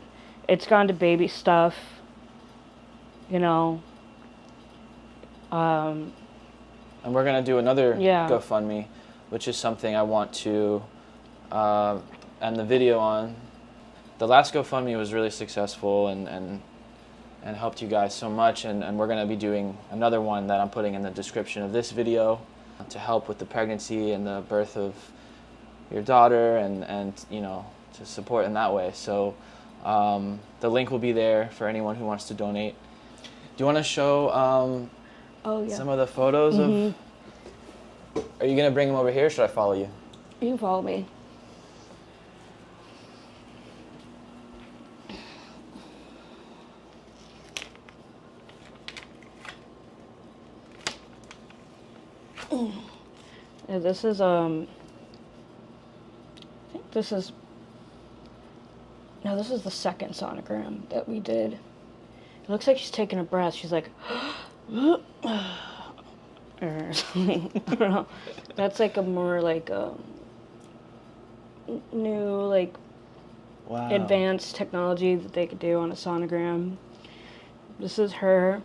It's gone to baby stuff. You know.
And we're gonna do another
Yeah.
GoFundMe, which is something I want to end the video on. The last GoFundMe was really successful and helped you guys so much, and we're gonna be doing another one that I'm putting in the description of this video to help with the pregnancy and the birth of your daughter, and you know, to support in that way. So the link will be there for anyone who wants to donate. Do you want to show some of the photos of? Are you gonna bring them over here, or should I follow you?
You can follow me. Yeah, this is I think this is the second sonogram that we did. It looks like she's taking a breath. She's like or something. I don't know. That's like a more like new like advanced technology that they could do on a sonogram. This is her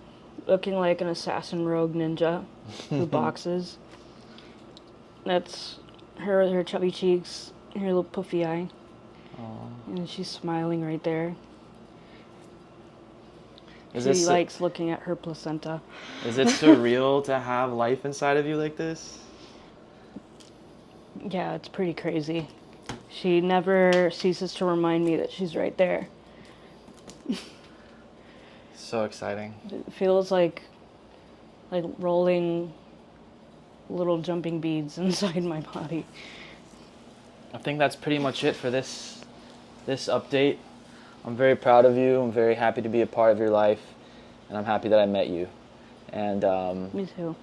looking like an assassin rogue ninja who boxes. That's her with her chubby cheeks, her little puffy eye. Aww. And she's smiling right there. She likes looking at her placenta.
Is it surreal to have life inside of you like this?
Yeah, it's pretty crazy. She never ceases to remind me that she's right there.
So exciting.
It feels like rolling little jumping beads inside my body.
I think that's pretty much it for this update. I'm very proud of you. I'm very happy to be a part of your life, and I'm happy that I met you. And
me too.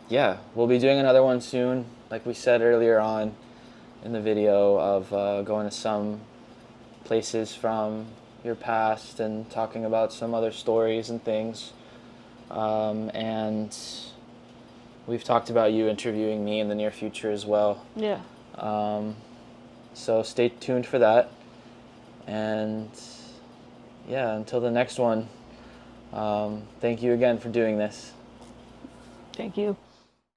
Yeah, we'll be doing another one soon, like we said earlier on in the video, of going to some places from your past and talking about some other stories and things. And we've talked about you interviewing me in the near future as well.
Yeah.
So stay tuned for that. And yeah, until the next one, thank you again for doing this.
Thank you.